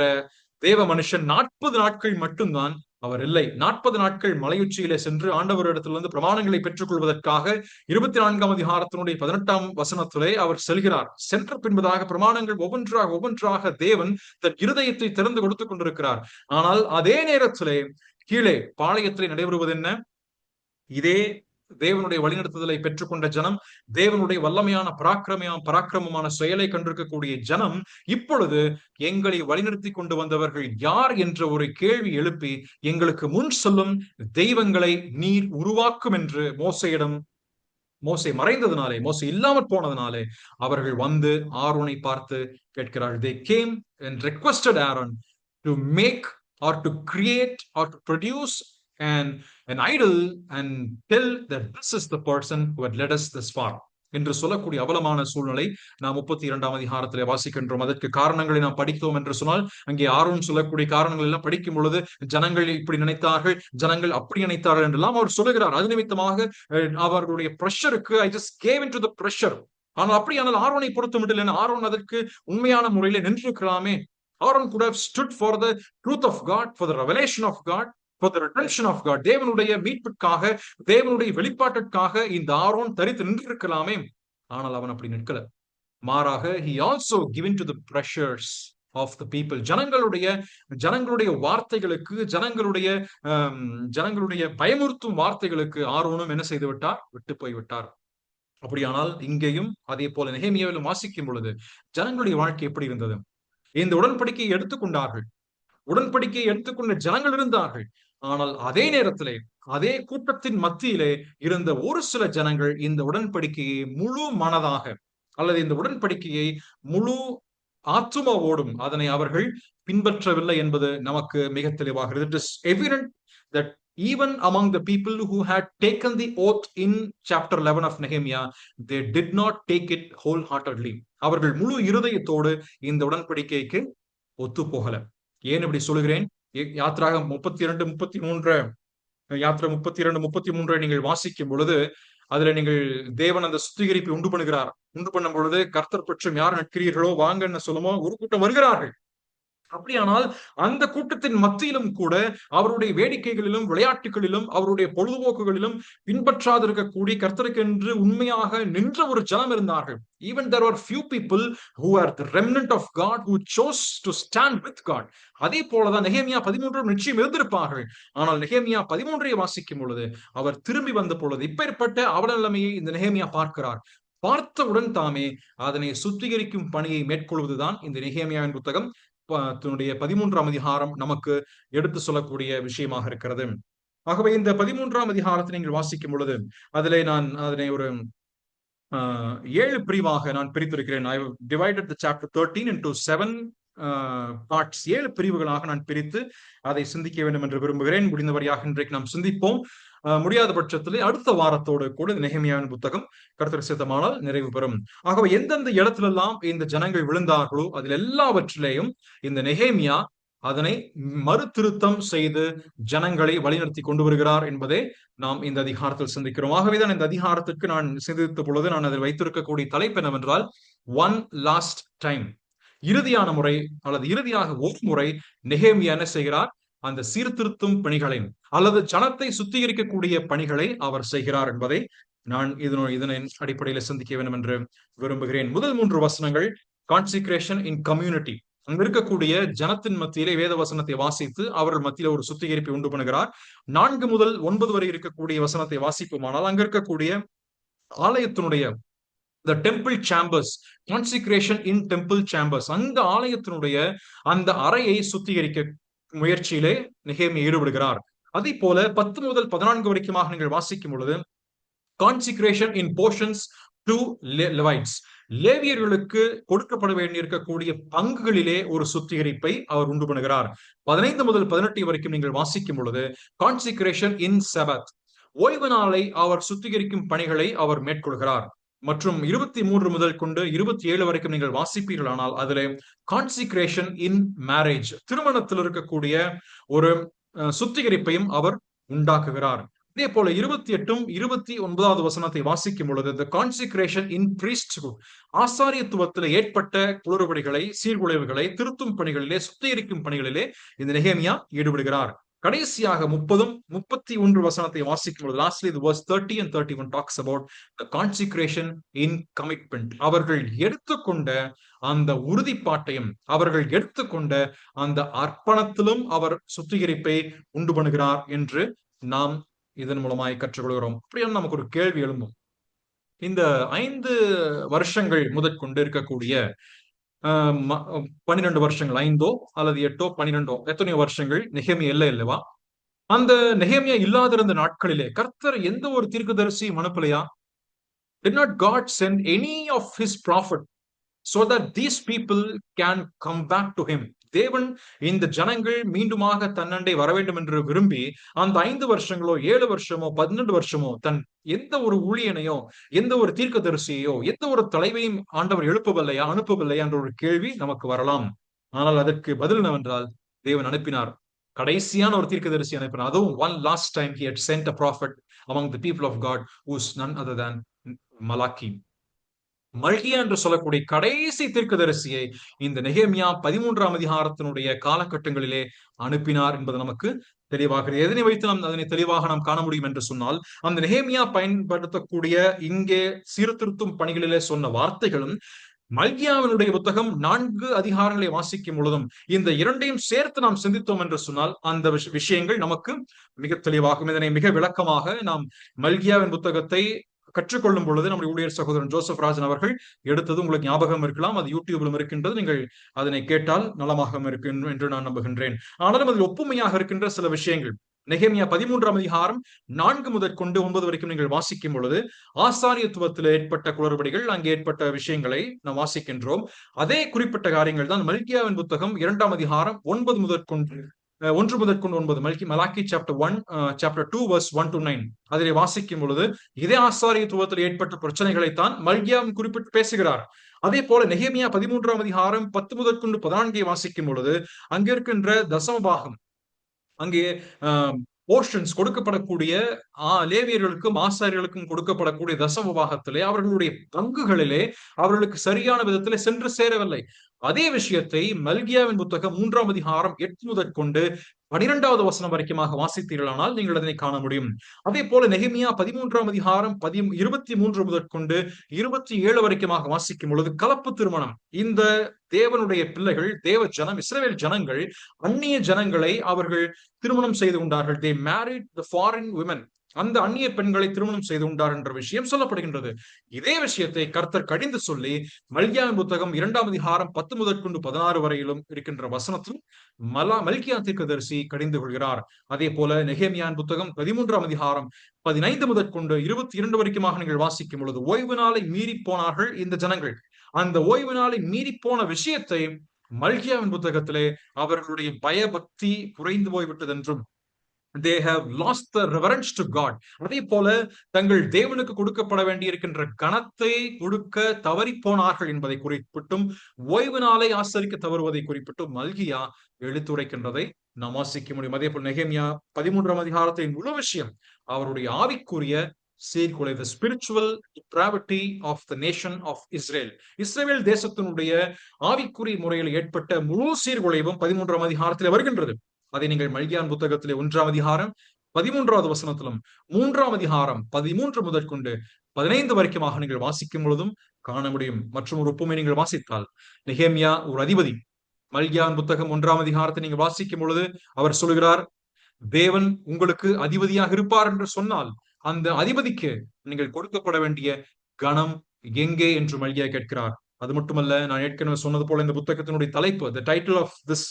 தேவ மனுஷன் 40 நாட்கள் மட்டும்தான் அவர் இல்லை. 40 நாட்கள் மலையுச்சியிலே சென்று ஆண்டவரிடத்திலிருந்து பிரமாணங்களை பெற்றுக் கொள்வதற்காக 24ஆம் அதிகாரத்தினுடைய 18ஆம் வசனத்திலே அவர் செல்கிறார். சென்ற பின்பதாக பிரமாணங்கள் ஒவ்வொன்றாக தேவன் தன் இருதயத்தை திறந்து கொடுத்துக் கொண்டிருக்கிறார். ஆனால் அதே நேரத்திலே கீழே பாளையத்திலே நடைபெறுவது என்ன? இதே தேவனுடைய வழிநடத்துதலை பெற்றுக்கொண்ட ஜனம், தேவனுடைய வல்லமையான பராக்கிரமமான செயலை கண்டிருக்கக்கூடிய ஜனம், இப்பொழுது எங்களை வழிநடத்தி கொண்டு வந்தவர்கள் யார் என்ற ஒரு கேள்வி எழுப்பி, எங்களுக்கு முன் சொல்லும் தெய்வங்களை நீர் உருவாக்கும் என்று மோசே மறைந்ததுனாலே, மோசே இல்லாமற் போனதுனாலே அவர்கள் வந்து ஆரோனை பார்த்து கேட்கிறார்கள். They came and requested Aaron to make or to create or to produce an idol and tell that this is the person who had led us this far என்று சொல்லக்கூடிய அவலமான சூழ்நிலை நாம் 32ஆம் அதிகாரத்திலே வாசிக்கின்றோம். அதற்கு காரணங்களை நாம் படித்தோம் என்று சொன்னால், அங்கே ஆரோன் சொல்லக்கூடிய காரணங்கள் எல்லாம் படிக்கும் பொழுது, ஜனங்கள் இப்படி நினைத்தார்கள், ஜனங்கள் அப்படி நினைத்தார்கள் என்றெல்லாம் அவர் சொல்லுகிறார். அது நிமித்தமாக அவர்களுடைய பிரஷருக்கு I just gave into the pressure. ஆனால் அப்படியானால் ஆரோனை பொறுத்து மட்டும், ஆரோன் அதற்கு உண்மையான முறையில நின்றிருக்கலாமே. Aaron could have stood for the truth of God, for the revelation of God, for the redemption of God. தேவனுடைய மீட்பிற்காக, தேவனுடைய வெளிப்பாட்டிற்காக இந்த ஆரோன் தரித்து நின்றிருக்கலாமே. ஆனால் அவன் அப்படி நிற்கல. மாறாக he also given to the pressures of the people. ஜனங்களுடைய வார்த்தைகளுக்கு, ஜனங்களுடைய பயமுறுத்தும் வார்த்தைகளுக்கு ஆரோனும் என்ன செய்து விட்டார்? விட்டு போய்விட்டார். அப்படியானால் இங்கேயும் அதே போல நெகேமியாவிலும் வாசிக்கும் பொழுது ஜனங்களுடைய வாழ்க்கை எப்படி இருந்தது? இந்த உடன்படிக்கையை எடுத்துக்கொண்டார்கள், உடன்படிக்கையை எடுத்துக்கொண்ட ஜனங்கள் இருந்தார்கள். ஆனால் அதே நேரத்திலே, அதே கூட்டத்தின் மத்தியிலே இருந்த ஒரு சில ஜனங்கள் இந்த உடன்படிக்கையை முழு மனதாக, அல்லது இந்த உடன்படிக்கையை முழு ஆத்துமாவோடும் அதனை அவர்கள் பின்பற்றவில்லை என்பது நமக்கு மிக தெளிவாகிறது. It is evident that even among the people who had taken the oath in chapter 11 of Nehemiah, they did not take it wholeheartedly. அவர்கள் முழு இருதயத்தோடு இந்த உடன்படிக்கைக்கு ஒத்து போகல. ஏன் இப்படி சொல்கிறேன்? யாத்ராக 32-33 நீங்கள் வாசிக்கும் பொழுது, அதுல நீங்கள் தேவன் அந்த சுத்திகரிப்பை உண்டு பண்ணும் பொழுது, கர்த்தர் பட்சம் யார் நிற்கிறீர்களோ வாங்கன்னு சொல்லுமோ ஒரு கூட்டம் வருகிறார்கள். அப்படியானால் அந்த கூட்டத்தின் மத்தியிலும் கூட அவருடைய வேடிக்கைகளிலும், விளையாட்டுகளிலும், அவருடைய பொழுதுபோக்குகளிலும் பின்பற்றாதிருக்கக்கூடிய கர்த்தருக்கென்று உண்மையாக நின்ற ஒரு ஜனம் இருந்தார்கள். Even there were few people who are the remnant of God who chose to stand with God. அதே போலதான் நெகேமியா 13 நிச்சயம் இருந்திருப்பார்கள். ஆனால் நெகேமியா 13 வாசிக்கும் பொழுது, அவர் திரும்பி வந்த பொழுது இப்பேற்பட்ட அவல நிலைமையை இந்த நெகேமியா பார்க்கிறார். பார்த்தவுடன் தாமே அதனை சுத்திகரிக்கும் பணியை மேற்கொள்வதுதான் இந்த நெகேமியாவின் புத்தகம் 13ஆம் அதிகாரம் நமக்கு எடுத்து சொல்லக்கூடிய விஷயமாக இருக்கிறது. ஆகவே இந்த 13ஆம் அதிகாரத்தை நீங்கள் வாசிக்கும் பொழுது நான் அதனை ஒரு 7 பிரிவாக நான் பிரித்திருக்கிறேன். I divided the chapter 13 into 7 parts. 7 பிரிவுகளாக நான் பிரித்து அதை சிந்திக்க வேண்டும் என்று விரும்புகிறேன். முடிந்தவரையாக இன்றைக்கு நாம் சிந்திப்போம். முடியாத பட்சத்திலே அடுத்த வாரத்தோடு கூட நெகேமியாவின் புத்தகம் கர்த்தர் சித்தமானால் நிறைவு பெறும். ஆகவே எந்தெந்த இடத்திலெல்லாம் இந்த ஜனங்கள் விழுந்தார்களோ அதில் எல்லாவற்றிலேயும் இந்த நெகேமியா அதனை மறுதிருத்தம் செய்து ஜனங்களை வழிநடத்தி கொண்டு வருகிறார் என்பதே நாம் இந்த அதிகாரத்தில் சிந்திக்கிறோம். ஆகவேதான் இந்த அதிகாரத்திற்கு நான் சிந்தித்த பொழுது நான் அதில் வைத்திருக்கக்கூடிய தலைப்பு என்னவென்றால், ஒன் லாஸ்ட் டைம். இறுதியான முறை, அல்லது இறுதியாக ஒரு முறை நெகேமியா என்ன செய்கிறார்? அந்த சீர்திருத்தும் பணிகளை, அல்லது ஜனத்தை சுத்திகரிக்கக்கூடிய பணிகளை அவர் செய்கிறார் என்பதை நான் இதனை அடிப்படையில் சிந்திக்க வேண்டும் என்று விரும்புகிறேன். முதல் 3 வசனங்கள் கான்சிக்ரேஷன் இன் கம்யூனிட்டி. அங்க இருக்கக்கூடிய ஜனத்தின் மத்தியிலே வேத வசனத்தை வாசித்து அவர்கள் மத்தியில ஒரு சுத்திகரிப்பை உண்டு பண்ணுகிறார். 4 முதல் 9 வரை இருக்கக்கூடிய வசனத்தை வாசிப்போமானால், அங்க இருக்கக்கூடிய ஆலயத்தினுடைய the temple chambers, consecration in temple chambers, அந்த ஆலயத்தினுடைய அந்த அறையை சுத்திகரிக்க முயற்சியிலே நெகேமியா ஈடுபடுகிறார். அதே போல 10 முதல் 14 வரைக்குமாக நீங்கள் வாசிக்கும் பொழுது கான்சிக்ரேஷன் இன் போர்ஷன்ஸ் டு லெவைட்ஸ், லேவியர்களுக்கு கொடுக்கப்பட வேண்டியிருக்கக்கூடிய பங்குகளிலே ஒரு சுத்திகரிப்பை அவர் உண்டு பண்ணுகிறார். 15 முதல் 18 வரைக்கும் நீங்கள் வாசிக்கும் பொழுது கான்சிக்ரேஷன் இன் சபத், ஓய்வு நாளை அவர் சுத்திகரிக்கும் பணிகளை அவர் மேற்கொள்கிறார். மற்றும் 23 முதல் கொண்டு 27 வரைக்கும் நீங்கள் வாசிப்பீர்களானால் அதிலே கான்சிக்ரேஷன் இன் மேரேஜ், திருமணத்தில் இருக்கக்கூடிய ஒரு சுத்திகரிப்பையும் அவர் உண்டாக்குகிறார். இதே போல 28 29 வசனத்தை வாசிக்கும் பொழுது the consecration in priesthood, ஆசாரியத்துவத்தில் ஏற்பட்ட குளறுபடிகளை, சீர்குலைவுகளை திருத்தும் பணிகளிலே, சுத்திகரிக்கும் பணிகளிலே இந்த நெகேமியா ஈடுபடுகிறார். கடைசியாக 30-31 வசனத்தை வாசிக்கும் பொழுது, lastly the verse 30 and 31 talks about the consecration in commitment. அவர்கள் எடுத்துக்கொண்ட அந்த உறுதிப்பாட்டையும் அவர்கள் எடுத்துக்கொண்ட அந்த அர்ப்பணத்திலும் அவர் சுத்திகரிப்பை உண்டு பண்ணுகிறார் என்று நாம் இதன் மூலமாய் கற்றுக்கொள்கிறோம். அப்படியே நமக்கு ஒரு கேள்வி எழும்பும். இந்த 5 வருஷங்கள் முதற்கொண்டு இருக்கக்கூடிய 12 வருஷங்கள், 5ஓ அல்லது 8ஓ 12ஓ எத்தனையோ வருஷங்கள் நெகேமியா இல்லவா? அந்த நெகேமியா இல்லாதிருந்த நாட்களிலே கர்த்தர் எந்த ஒரு தீர்க்கதரிசியும் அனுப்பலையா? Did not God send any of his prophet so that these people can come back to him? தேவன் இந்த ஜனங்கள் மீண்டுமாக தன்னண்டை வர வேண்டும் என்று விரும்பி அந்த 5 வருஷங்களோ 7 வருஷமோ 12 வருஷமோ தன் எந்த ஒரு ஊழியனையோ எந்த ஒரு தீர்க்கதரிசியோ எந்த ஒரு தலைவையும் ஆண்டவர் எழுப்பவில்லையா, அனுப்பவில்லையா என்ற ஒரு கேள்வி நமக்கு வரலாம். ஆனால் அதற்கு பதில் என்னவென்றால், தேவன் அனுப்பினார். கடைசியான ஒரு தீர்க்கதரிசி அனுப்பினார். அதுவும் one last time he had sent a prophet among the people of God who is none other than Malachi. மல்கியா என்று சொல்லக்கூடிய கடைசி தீர்க்கதரிசியை இந்த நெகேமியா 13ஆம் அதிகாரத்தினுடைய காலகட்டங்களிலே அனுப்பினார் என்பது நமக்கு தெளிவாகிறது. எதனை வைத்து நாம் அதனை தெளிவாக நாம் காண முடியும் என்று சொன்னால், அந்த நெகேமியா பயன்படுத்தக்கூடிய இங்கே சீர்திருத்தும் பணிகளிலே சொன்ன வார்த்தைகளும் மல்கியாவினுடைய புத்தகம் 4 அதிகாரங்களை வாசிக்கும் பொழுதும் இந்த இரண்டையும் சேர்த்து நாம் சிந்தித்தோம் என்று சொன்னால் அந்த விஷயங்கள் நமக்கு மிக தெளிவாகும். இதனை மிக விளக்கமாக நாம் மல்கியாவின் புத்தகத்தை கற்றுக்கொள்ளும் பொழுது நம்முடைய ஊழியர் சகோதரன் ஜோசப் ராஜன் அவர்கள் எடுத்தது உங்களுக்கு ஞாபகம் இருக்கலாம். அது யூடியூபிலும் இருக்கின்றது. நீங்கள் அதனை கேட்டால் நலமாக இருக்கும் என்று நான் நம்புகின்றேன். ஆனாலும் அதில் ஒப்புமையாக இருக்கின்ற சில விஷயங்கள், நெகேமியா 13ஆம் அதிகாரம் 4 முதற்கொண்டு 9 வரைக்கும் நீங்கள் வாசிக்கும் பொழுது ஆசாரியத்துவத்தில் ஏற்பட்ட குளறுபடிகள், அங்கே ஏற்பட்ட விஷயங்களை நாம் வாசிக்கின்றோம். அதே குறிப்பிட்ட காரியங்கள் தான் மல்கியாவின் புத்தகம் 2ஆம் அதிகாரம் 9 முதற்கொண்டு 1 முதற்கொண்டு 9 மலாக்கி சாப்டர் 2 verse 1 to 9 அதிலே வாசிக்கும் பொழுது இதே ஆசாரியத்துவத்தில் ஏற்பட்ட பிரச்சனைகளைத்தான் மல்கியாவும் குறிப்பிட்டு பேசுகிறார். அதே போல நெகேமியா 13ஆம் அதிகாரம் 10 முதற்கொண்டு 14 வாசிக்கும் பொழுது அங்கே இருக்கின்ற தசமபாகம், அங்கே போர்ஷன்ஸ் கொடுக்கப்படக்கூடிய லேவியர்களுக்கும் ஆசாரியர்களுக்கும் கொடுக்கப்படக்கூடிய தசமபாகத்திலே அவர்களுடைய பங்குகளிலே அவர்களுக்கு சரியான விதத்திலே சென்று சேரவில்லை. அதே விஷயத்தை மல்கியாவின் புத்தகம் 3ஆம் அதிகாரம் 8 முதற்கொண்டு 12வது வசனம் வரைக்குமாக வாசித்தீர்களானால் நீங்கள் அதனை காண முடியும். அதே போல நெகேமியா 13ஆம் அதிகாரம் 23 முதற்கொண்டு 27 வரைக்குமாக வாசிக்கும் பொழுது கலப்பு திருமணம், இந்த தேவனுடைய பிள்ளைகள், தேவ ஜனம், இஸ்ரவேல் ஜனங்கள் அந்நிய ஜனங்களை அவர்கள் திருமணம் செய்து கொண்டார்கள். They married the foreign women. அந்த அந்நிய பெண்களை திருமணம் செய்து கொண்டார் என்ற விஷயம் சொல்லப்படுகின்றது. இதே விஷயத்தை கர்த்தர் கடிந்து சொல்லி மல்கியாவின் புத்தகம் 2ஆம் அதிகாரம் 10 முதற்கொண்டு 16 வரையிலும் இருக்கின்ற வசனத்தில் மல்கியா தீர்க்கதரிசி கடிந்து கொள்கிறார். அதே போல நெகேமியாவின் புத்தகம் 13ஆம் அதிகாரம் 15 முதற்கொண்டு 22 வரைக்குமாக நீங்கள் வாசிக்கும் பொழுது ஓய்வு நாளை மீறி போனார்கள் இந்த ஜனங்கள். அந்த ஓய்வு நாளை மீறி போன விஷயத்தை மல்கியாவின் புத்தகத்திலே அவர்களுடைய பயபக்தி குறைந்து போய்விட்டது என்றும், they have lost the reverence to God, அதே போல தங்கள் தேவனுக்கு கொடுக்கப்பட வேண்டியிருக்கின்ற கணத்தை கொடுக்க தவறி போனார்கள் என்பதை குறிப்பிட்டும், ஓய்வு நாளை ஆசரிக்க தவறுவதை குறிப்பிட்டும் மல்கியா எடுத்துரைக்கின்றதை நாம் வாசிக்க முடியும். அதே போல் நெகேமியா 13ஆம் அதிகாரத்தின் முழு விஷயம் அவருடைய ஆவிக்குரிய சீர்குலை, the spiritual depravity of the nation of Israel. இஸ்ரவேல் தேசத்தினுடைய ஆவிக்குரிய முறையில் ஏற்பட்ட முழு சீர்குலைவும் 13ஆம் அதிகாரத்தில் வருகின்றது. அதை நீங்கள் மல்கியாவின் புத்தகத்திலே 1ஆம் அதிகாரம் 13வது வசனத்திலும் 3ஆம் அதிகாரம் 13 முதற்கொண்டு 15 வரைக்குமாக நீங்கள் வாசிக்கும் பொழுதும் காண முடியும். மற்றும் ஒரு ஒப்புமை நீங்கள் வாசித்தால், நெகேமியா ஒரு அதிபதி. மல்கியாவின் புத்தகம் 1ஆம் அதிகாரத்தை நீங்கள் வாசிக்கும் பொழுது அவர் சொல்கிறார், தேவன் உங்களுக்கு அதிபதியாக இருப்பார் என்று சொன்னால் அந்த அதிபதிக்கு நீங்கள் கொடுக்கப்பட வேண்டிய கணம் எங்கே என்று மல்கியா கேட்கிறார். அது மட்டுமல்ல, நான் ஏற்கனவே சொன்னது போல இந்த புத்தகத்தினுடைய தலைப்பு, the title of this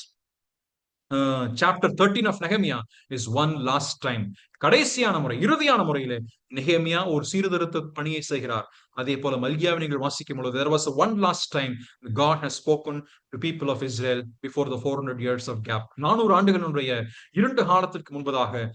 chapter 13 of Nehemiah is one last time. கடைசியான முறை, இறுதியான முறையிலே நெகேமியா ஒரு சீர்திருத்த பணியை செய்கிறார். அதே போல மல்கியாவை நீங்கள் வாசிக்கும் பொழுது there was a one last time God has spoken to people of Israel before the 400 years of gap. 400 ஆண்டுகளுடைய இருண்ட காலத்திற்கு முன்பதாக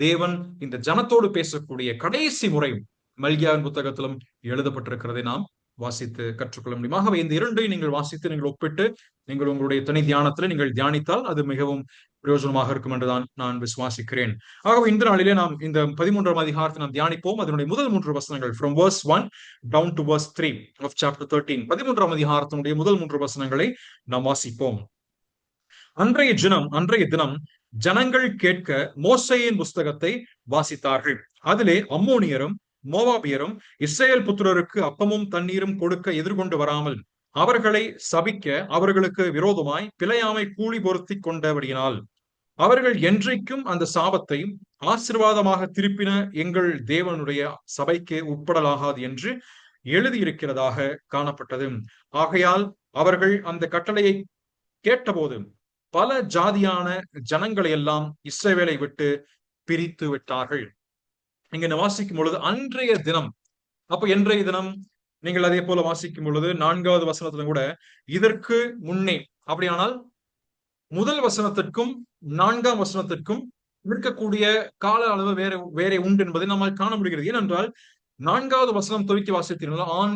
தேவன் இந்த ஜனத்தோடு பேசக்கூடிய கடைசி முறை மல்கியாவின் புத்தகத்திலும் எழுதப்பட்டிருக்கிறதை நாம் வாசித்து கற்றுக்கொள்ள முடியும். ஆகவே இந்த இரண்டையும் நீங்கள் வாசித்து நீங்கள் ஒப்பிட்டு நீங்கள் உங்களுடைய தனி தியானத்தில் நீங்கள் தியானித்தால் அது மிகவும் பிரயோஜனமாக இருக்கும் என்றுதான் நான் விசுவாசிக்கிறேன். ஆகவே இந்த நாளிலே நாம் இந்த 13ஆம் அதிகாரத்தை நாம் தியானிப்போம். அதனுடைய முதல் 3 வசனங்கள் from verse 1 down to verse 3 of chapter 13. 13ஆம் அதிகாரத்தினுடைய முதல் 3 வசனங்களை நாம் வாசிப்போம். அன்றைய தினம் ஜனங்கள் கேட்க மோசேயின் புஸ்தகத்தை வாசித்தார்கள். அதிலே அம்மோனியரும் மோவாபியரும் இஸ்ரேல் புத்திரருக்கு அப்பமும் தண்ணீரும் கொடுக்க எதிர்கொண்டு வராமல் அவர்களை சபிக்க அவர்களுக்கு விரோதமாய் பிழையாமை கூலி பொருத்தி கொண்டபடியினால் அவர்கள் என்றைக்கும் அந்த சாபத்தை ஆசீர்வாதமாக திருப்பின எங்கள் தேவனுடைய சபைக்கு உட்படலாகாது என்று எழுதியிருக்கிறதாக காணப்பட்டது. ஆகையால் அவர்கள் அந்த கட்டளையை கேட்டபோது பல ஜாதியான ஜனங்களை எல்லாம் இஸ்ரவேலை விட்டு பிரித்து விட்டார்கள். இங்க வாசிக்கும் பொழுது அன்றைய தினம், அப்ப இன்றைய தினம் நீங்கள் அதே போல வாசிக்கும் பொழுது 4வது வசனத்துல கூட இதற்கு முன்னே, அப்படியானால் முதல் வசனத்திற்கும் 4ஆம் வசனத்திற்கும் இருக்கக்கூடிய கால அளவு வேற உண்டு என்பதை நம்மால் காண முடிகிறது. ஏனென்றால் 4வது வசனம் துவக்கி வாசித்தீர்கள், ஆன்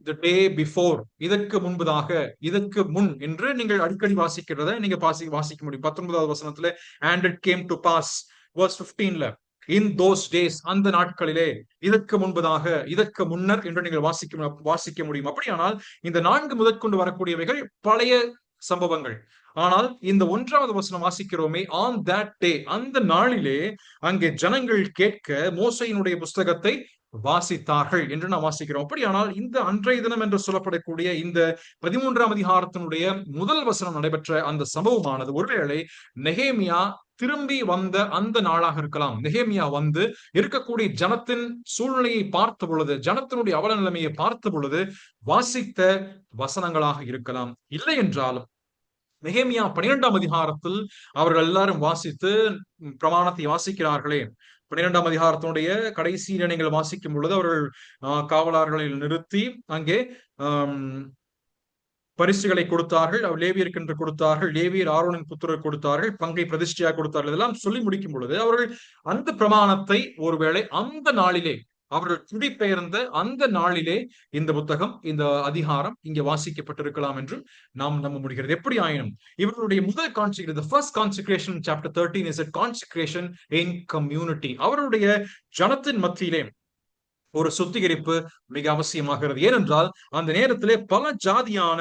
த டே பிஃபோர், இதற்கு முன்பதாக, இதற்கு முன் என்று நீங்கள் அடிக்கடி வாசிக்கிறத நீங்க வாசிக்க முடியும். 19வது வசனத்துல and it came to pass, verse 15ல in those days, அந்த நாட்களிலே, இதற்கு முன்பதாக, இதற்கு முன்னர் என்று நீங்கள் வாசிக்க முடியும். அப்படியானால் இந்த 4 முதற்கொண்டு வரக்கூடியவைகள் பழைய சம்பவங்கள். ஆனால் இந்த 1வது வசனம் வாசிக்கிறோமே, ஆன் தட் டே, அந்த நாளிலே அங்கே ஜனங்கள் கேட்க மோசையினுடைய புஸ்தகத்தை வாசித்தார்கள் என்று நாம் வாசிக்கிறோம். அப்படியானால் இந்த அன்றைய தினம் என்று சொல்லப்படக்கூடிய இந்த 13ஆம் அதிகாரத்தினுடைய முதல் வசனம் நடைபெற்ற அந்த சம்பவமானது ஒருவேளை நெகேமியா திரும்பி வந்த அந்த நாளாக இருக்கலாம். நெகேமியா வந்து இருக்கக்கூடிய ஜனத்தின் சூழ்நிலையை பார்த்த பொழுது, ஜனத்தினுடைய அவல நிலைமையை பார்த்த பொழுது வாசித்த வசனங்களாக இருக்கலாம். இல்லை என்றாலும் நெகேமியா 12ஆம் அதிகாரத்தில் அவர்கள் எல்லாரும் வாசித்து பிரமாணத்தை வாசிக்கிறார்களே, 12ஆம் அதிகாரத்தினுடைய கடைசியில நீங்கள் வாசிக்கும் பொழுது அவர்கள் காவலர்களை நிறுத்தி அங்கே பரிசுகளை கொடுத்தார்கள். அவர் லேவியருக்கு என்று கொடுத்தார்கள், லேவியர் ஆரோனின் புத்திரர் கொடுத்தார்கள், பங்கை பிரதிஷ்டையாக கொடுத்தார்கள். இதெல்லாம் சொல்லி முடிக்கும் பொழுது அவர்கள் அந்த பிரமாணத்தை ஒருவேளை அந்த நாளிலே, அவர்கள் குடிபெயர்ந்த அந்த நாளிலே இந்த புத்தகம், இந்த அதிகாரம் இங்கே வாசிக்கப்பட்டிருக்கலாம் என்று நாம் நம்ப முடிகிறது. எப்படி ஆயினும் இவர்களுடைய முதல் consecration, the first consecration in chapter 13 is a consecration in community. அவருடைய ஜனத்தின் மத்தியிலே ஒரு சுத்திகரிப்பு மிக அவசியமாகிறது. ஏனென்றால் அந்த நேரத்திலே பல ஜாதியான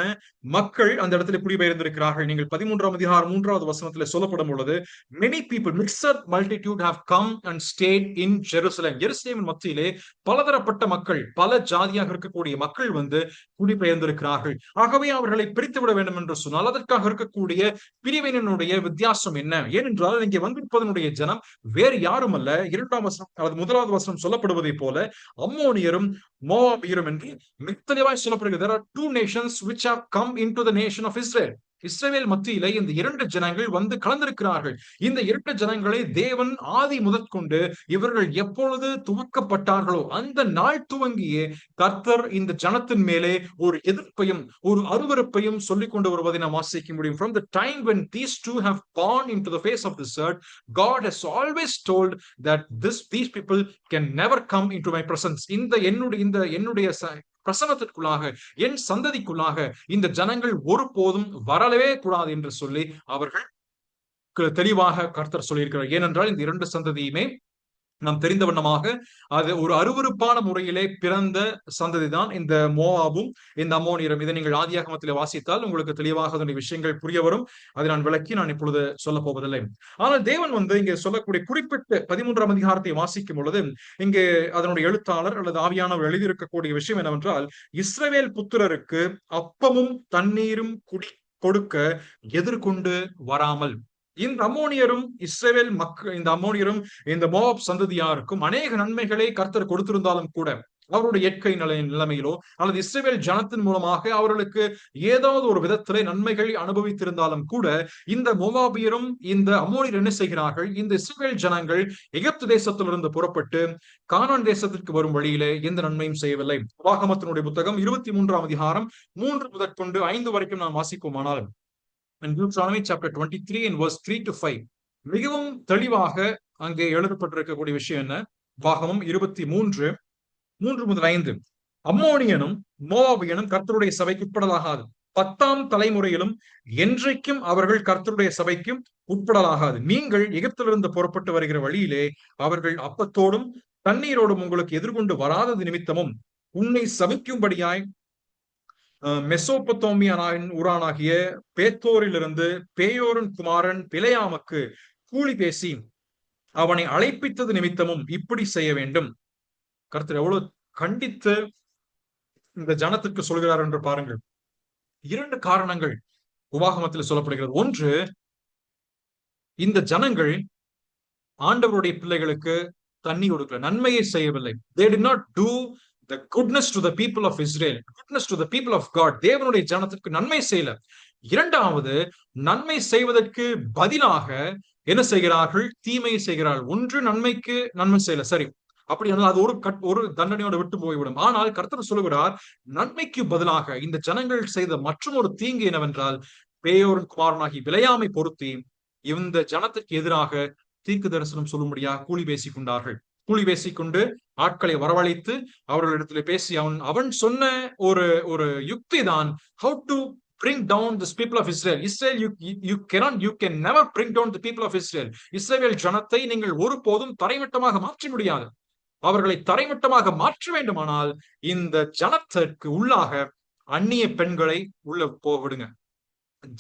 மக்கள் அந்த இடத்துல குடிபெயர்ந்திருக்கிறார்கள். நீங்கள் 13ஆம் அதிகாரம் 3வது வசனத்திலே சொல்லப்படும் பொழுது many people, mixed multitude have come and stayed in Jerusalem. எருசலேமின் மத்தியிலே பலதரப்பட்ட மக்கள், பல ஜாதியாக இருக்கக்கூடிய மக்கள் வந்து குடிபெயர்ந்திருக்கிறார்கள். ஆகவே அவர்களை பிரித்து விட வேண்டும் என்று சொன்னால் அதற்காக இருக்கக்கூடிய பிரிவினுடைய வித்தியாசம் என்ன? ஏனென்றால் இங்கே வந்திருப்பதனுடைய ஜனம் வேறு யாரும் அல்ல, 2ஆம் வசனம் அல்லது 1வது வசனம் சொல்லப்படுவதை போல அம்மோனியரும் மோவாபியரும் என்று மிக தெளிவாய் சொல்லப்படுகிறது. There are two nations which have come into the nation of Israel. இஸ்ரவேல் மத்தியிலே இந்த 2 ஜனங்கள் வந்து கலந்திருக்கிறார்கள். இந்த 2 ஜனங்களை தேவன் ஆதி முதற்கொண்டு இவர்கள் எப்பொழுது துவக்கப்பட்டார்களோ அந்த நாள் துவங்கியே கர்த்தர் இந்த ஜனத்தின் மேலே ஒரு எதிர்ப்பையும் ஒரு அருவருப்பையும் சொல்லிக் கொண்டு வருவதை நாம் வாசிக்க முடியும். From the time when these two have gone into the face of this earth, God has always told that these people can never come into my presence. என்னுடைய பிரசனத்திற்குள்ளாக, என் சந்ததிக்குள்ளாக இந்த ஜனங்கள் ஒருபோதும் வரவே கூடாது என்று சொல்லி அவர்கள் தெளிவாக கர்த்தர் சொல்லியிருக்கிறார். ஏனென்றால் இந்த 2 சந்ததியுமே நாம் தெரிந்த வண்ணமாக அது ஒரு அருவருப்பான முறையிலே பிறந்த சந்ததி தான் இந்த மோவாபும் இந்த அம்மோனியரும். இதை நீங்கள் ஆதியாகமத்திலே வாசித்தால் உங்களுக்கு தெளிவாக அதனுடைய விஷயங்கள் புரிய வரும். அதை நான் விளக்கி நான் இப்பொழுது சொல்ல போவதில்லை. ஆனால் தேவன் வந்து இங்கே சொல்லக்கூடிய குறிப்பிட்ட 13ஆம் அதிகாரத்தை வாசிக்கும் பொழுது இங்கே அதனுடைய எழுத்தாளர் அல்லது ஆவியானவர் எழுதியிருக்கக்கூடிய விஷயம் என்னவென்றால், இஸ்ரவேல் புத்திரருக்கு அப்பமும் தண்ணீரும் கொடுக்க எதிர்கொண்டு வராமல், இந்த அம்மோனியரும் இஸ்ரவேல் மக்கள், இந்த அம்மோனியரும் இந்த மோவாப் சந்ததியாருக்கும் அநேக நன்மைகளை கர்த்தர் கொடுத்திருந்தாலும் கூட, அவருடைய இயற்கை நிலைமையிலோ அல்லது இஸ்ரவேல் ஜனத்தின் மூலமாக அவர்களுக்கு ஏதாவது ஒரு விதத்திலே நன்மைகளை அனுபவித்திருந்தாலும் கூட, இந்த மோவாபியரும் இந்த அம்மோனியர் என்ன செய்கிறார்கள்? இந்த இஸ்ரவேல் ஜனங்கள் எகிப்து தேசத்திலிருந்து புறப்பட்டு கானான் தேசத்திற்கு வரும் வழியிலே எந்த நன்மையும் செய்யவில்லை. உபாகமத்தினுடைய புத்தகம் 23ஆம் அதிகாரம் 3 முதற்கொண்டு 5 வரைக்கும் நாம் வாசிப்போமானால், in Deuteronomy chapter 23 and verse 3 to 5 மிகவும் தெளிவாக அங்கே எழுதப்பட்டிருக்கக்கூடிய விஷயம் என்ன? உபாகமம் 23 3 முதல் 5, அம்மோனியனும் மோவாபியனும் கர்த்தருடைய சபைக்கு உட்படலாகாது. 10ஆம் தலைமுறையிலும் என்றைக்கும் அவர்கள் கர்த்தருடைய சபைக்கு உட்படலாகாது. நீங்கள் எகிப்திலிருந்து புறப்பட்டு வருகிற வழியிலே அவர்கள் அப்பத்தோடும் தண்ணீரோடும் உங்களுக்கு எதிர்கொண்டு வராதது நிமித்தமும் உன்னை சபிக்கும்படியாய் மெசோபொத்தோமியானின் ஊரானாகிய பேத்தோரிலிருந்து பேயோரின் குமாரன் பிலேயாமுக்கு கூலி பேசி அவனை அழைப்பித்தது நிமித்தமும் இப்படி செய்ய வேண்டும். கர்த்தர் எவ்வளவு கண்டித்து இந்த ஜனத்திற்கு சொல்கிறார் என்று பாருங்கள். 2 காரணங்கள் உபாகமத்தில் சொல்லப்படுகிறது. ஒன்று, இந்த ஜனங்கள் ஆண்டவருடைய பிள்ளைகளுக்கு தண்ணி கொடுக்கல, நன்மையை செய்யவில்லை. They did not do the goodness to the people of Israel, goodness to the people of God. தேவனுடைய ஜனத்திற்கு நன்மை செய்யல. இரண்டாவது, நன்மை செய்வதற்கு பதிலாக என்ன செய்கிறார்கள்? தீமையை செய்கிறார்கள். ஒன்று, நன்மைக்கு நன்மை செய்யல, சரி, அப்படி அது ஒரு தண்டனையோட விட்டு போய்விடும். ஆனால் கர்த்தர் சொல்லுகிறார், நன்மைக்கு பதிலாக இந்த ஜனங்கள் செய்த மற்றும் ஒரு தீங்கு என்னவென்றால், பேயோரின் குமாரனாகி பிலேயாமை பொருத்தி இந்த ஜனத்திற்கு எதிராக தீர்க்க தரிசனம் சொல்லும்படியாக கூலி பேசிக் கொண்டார்கள். கூலி பேசிக்கொண்டு ஆட்களை வரவழைத்து அவர்களிடத்தில் பேசி அவன் சொன்ன ஒரு யுக்தி தான், how to bring down this people of Israel. Israel, you can never bring down the people of Israel. இஸ்ரவேல் ஜனத்தை நீங்கள் ஒருபோதும் தரைமட்டமாக மாற்ற முடியாது. அவர்களை தரைமட்டமாக மாற்ற வேண்டுமானால் இந்த ஜனத்திற்கு உள்ளாக அந்நிய பெண்களை உள்ள போவிடுங்க.